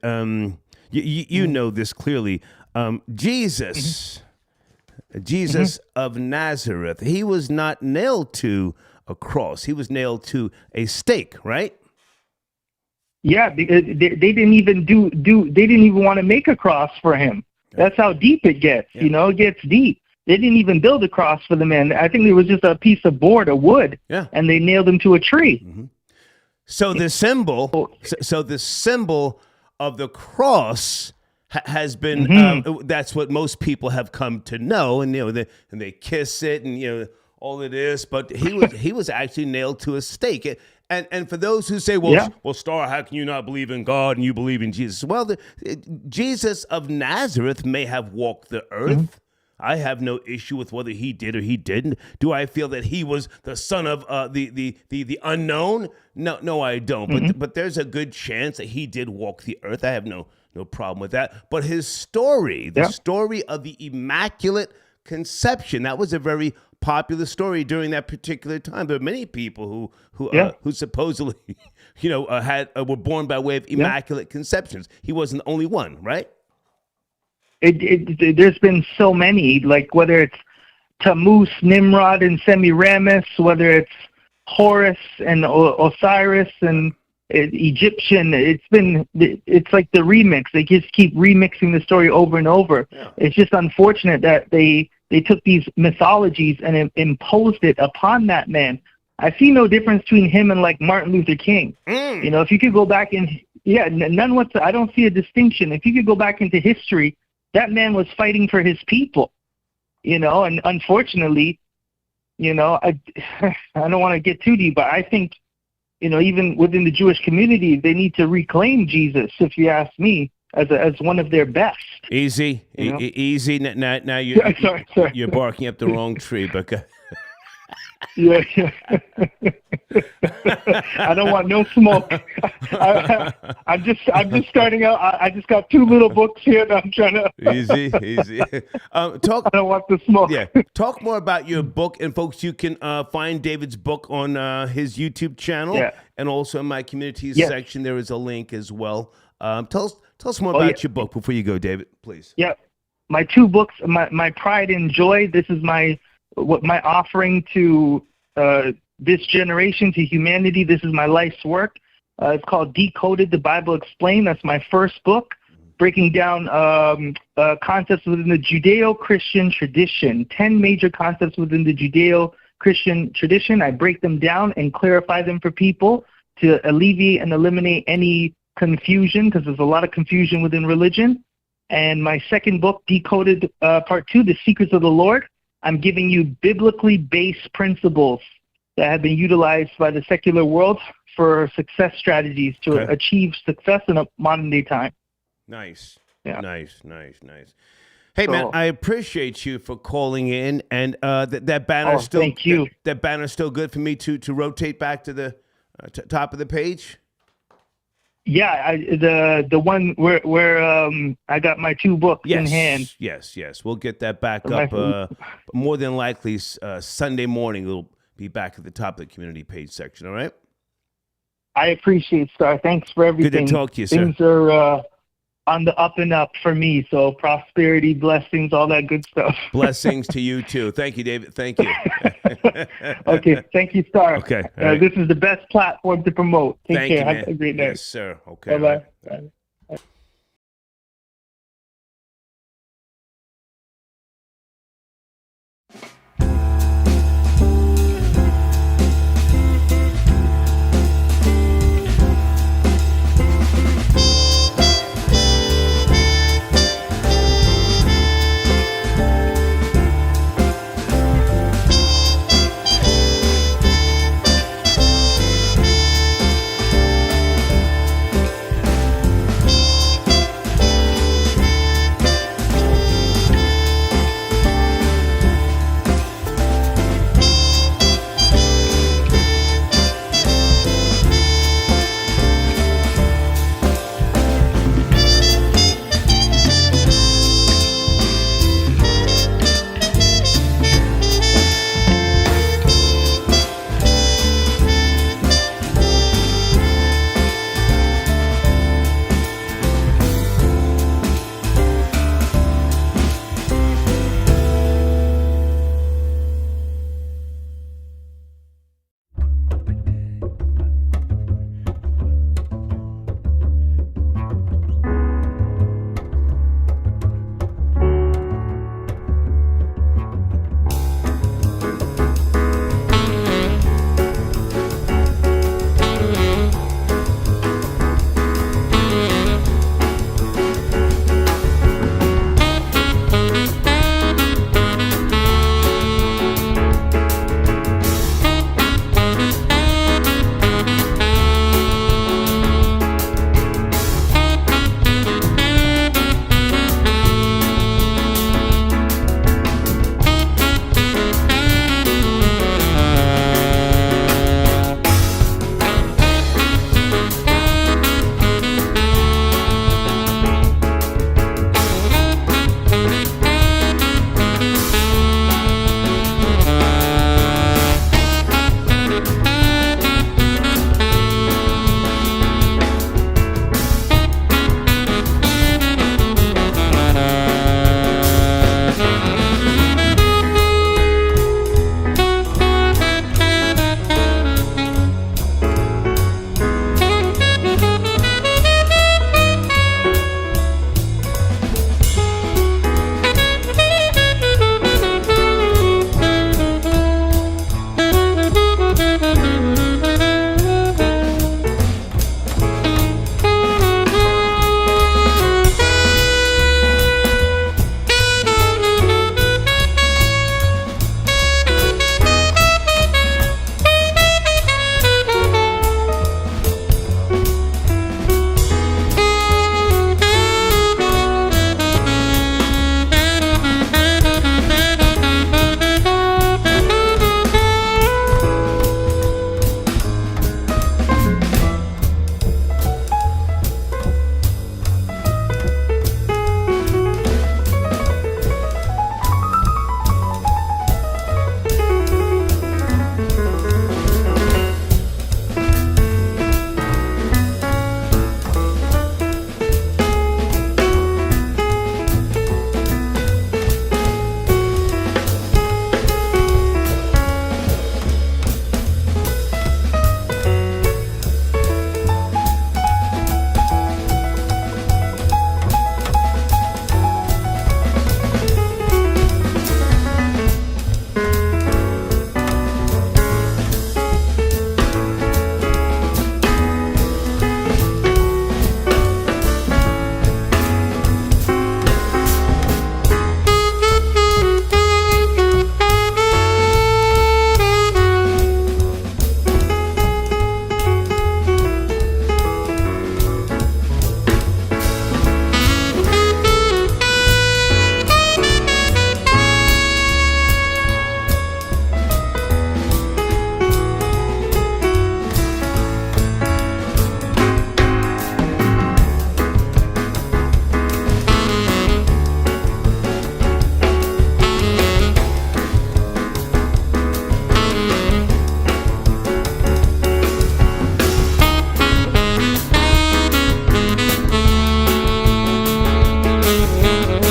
A: you know this clearly. Jesus of Nazareth, he was not nailed to a cross. He was nailed to a stake, right?
I: Yeah, because they didn't even they didn't even want to make a cross for him. That's how deep it gets. Yeah. You know, it gets deep. They didn't even build a cross for the man. I think it was just a piece of board, a wood, and they nailed him to a tree. Mm-hmm.
A: So the symbol, of the cross has been. That's what most people have come to know, and you know, they kiss it, and you know all it is. But he was actually nailed to a stake. And for those who say, well, Star, how can you not believe in God and you believe in Jesus? Well, Jesus of Nazareth may have walked the earth. Mm-hmm. I have no issue with whether he did or he didn't. Do I feel that he was the son of the unknown? No, I don't. Mm-hmm. But there's a good chance that he did walk the earth. I have no problem with that. But his story, the story of the Immaculate Conception, that was a very popular story during that particular time. There are many people who supposedly, you know, were born by way of immaculate conceptions. He wasn't the only one, right?
I: There's been so many, like whether it's Tammuz, Nimrod, and Semiramis, whether it's Horus and Osiris and Egyptian. It's like the remix. They just keep remixing the story over and over. Yeah. It's just unfortunate that they took these mythologies and imposed it upon that man. I see no difference between him and like Martin Luther King. You know, if you could go back and none whatsoever. I don't see a distinction. If you could go back into history, that man was fighting for his people, you know, and unfortunately, you know, I don't want to get too deep, but I think, you know, even within the Jewish community, they need to reclaim Jesus, if you ask me, as one of their best.
A: Easy. Now you're barking up the wrong tree, but
I: Yeah. I don't want no smoke. I'm just starting out. I just got 2 little books here that I'm trying to.
A: Easy.
I: I don't want the smoke.
A: Yeah. Talk more about your book, and folks, you can find David's book on his YouTube channel, and also in my community section. There is a link as well. Tell us more about your book before you go, David, please.
I: Yeah, my 2 books, my Pride and Joy. This is my offering to this generation, to humanity. This is my life's work. It's called Decoded, the Bible Explained. That's my first book, breaking down concepts within the Judeo-Christian tradition, 10 major concepts within the Judeo-Christian tradition. I break them down and clarify them for people to alleviate and eliminate any confusion, because there's a lot of confusion within religion. And my second book, Decoded Part 2, The Secrets of the Lord, I'm giving you biblically based principles that have been utilized by the secular world for success strategies to achieve success in a modern day time.
A: Nice. Yeah. Nice. Hey, man, I appreciate you for calling in, and that banner still.
I: Thank you.
A: That banner's still good for me to rotate back to the top of the page.
I: Yeah, the one where I got my 2 books in hand.
A: Yes. We'll get that back up. More than likely, Sunday morning it'll be back at the top of the community page section. All right.
I: I appreciate, Star. Thanks for everything.
A: Good to talk to you,
I: Things
A: sir.
I: on the up and up for me. So prosperity, blessings, all that good stuff.
A: Blessings to you too. Thank you, David. Thank you.
I: Okay, thank you, Star.
A: Okay, all right.
I: This is the best platform to promote. Take
A: Thank
I: care.
A: you, man.
I: Have a great night.
A: Yes, sir. Okay.
I: Bye-bye. Bye.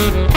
A: Peace.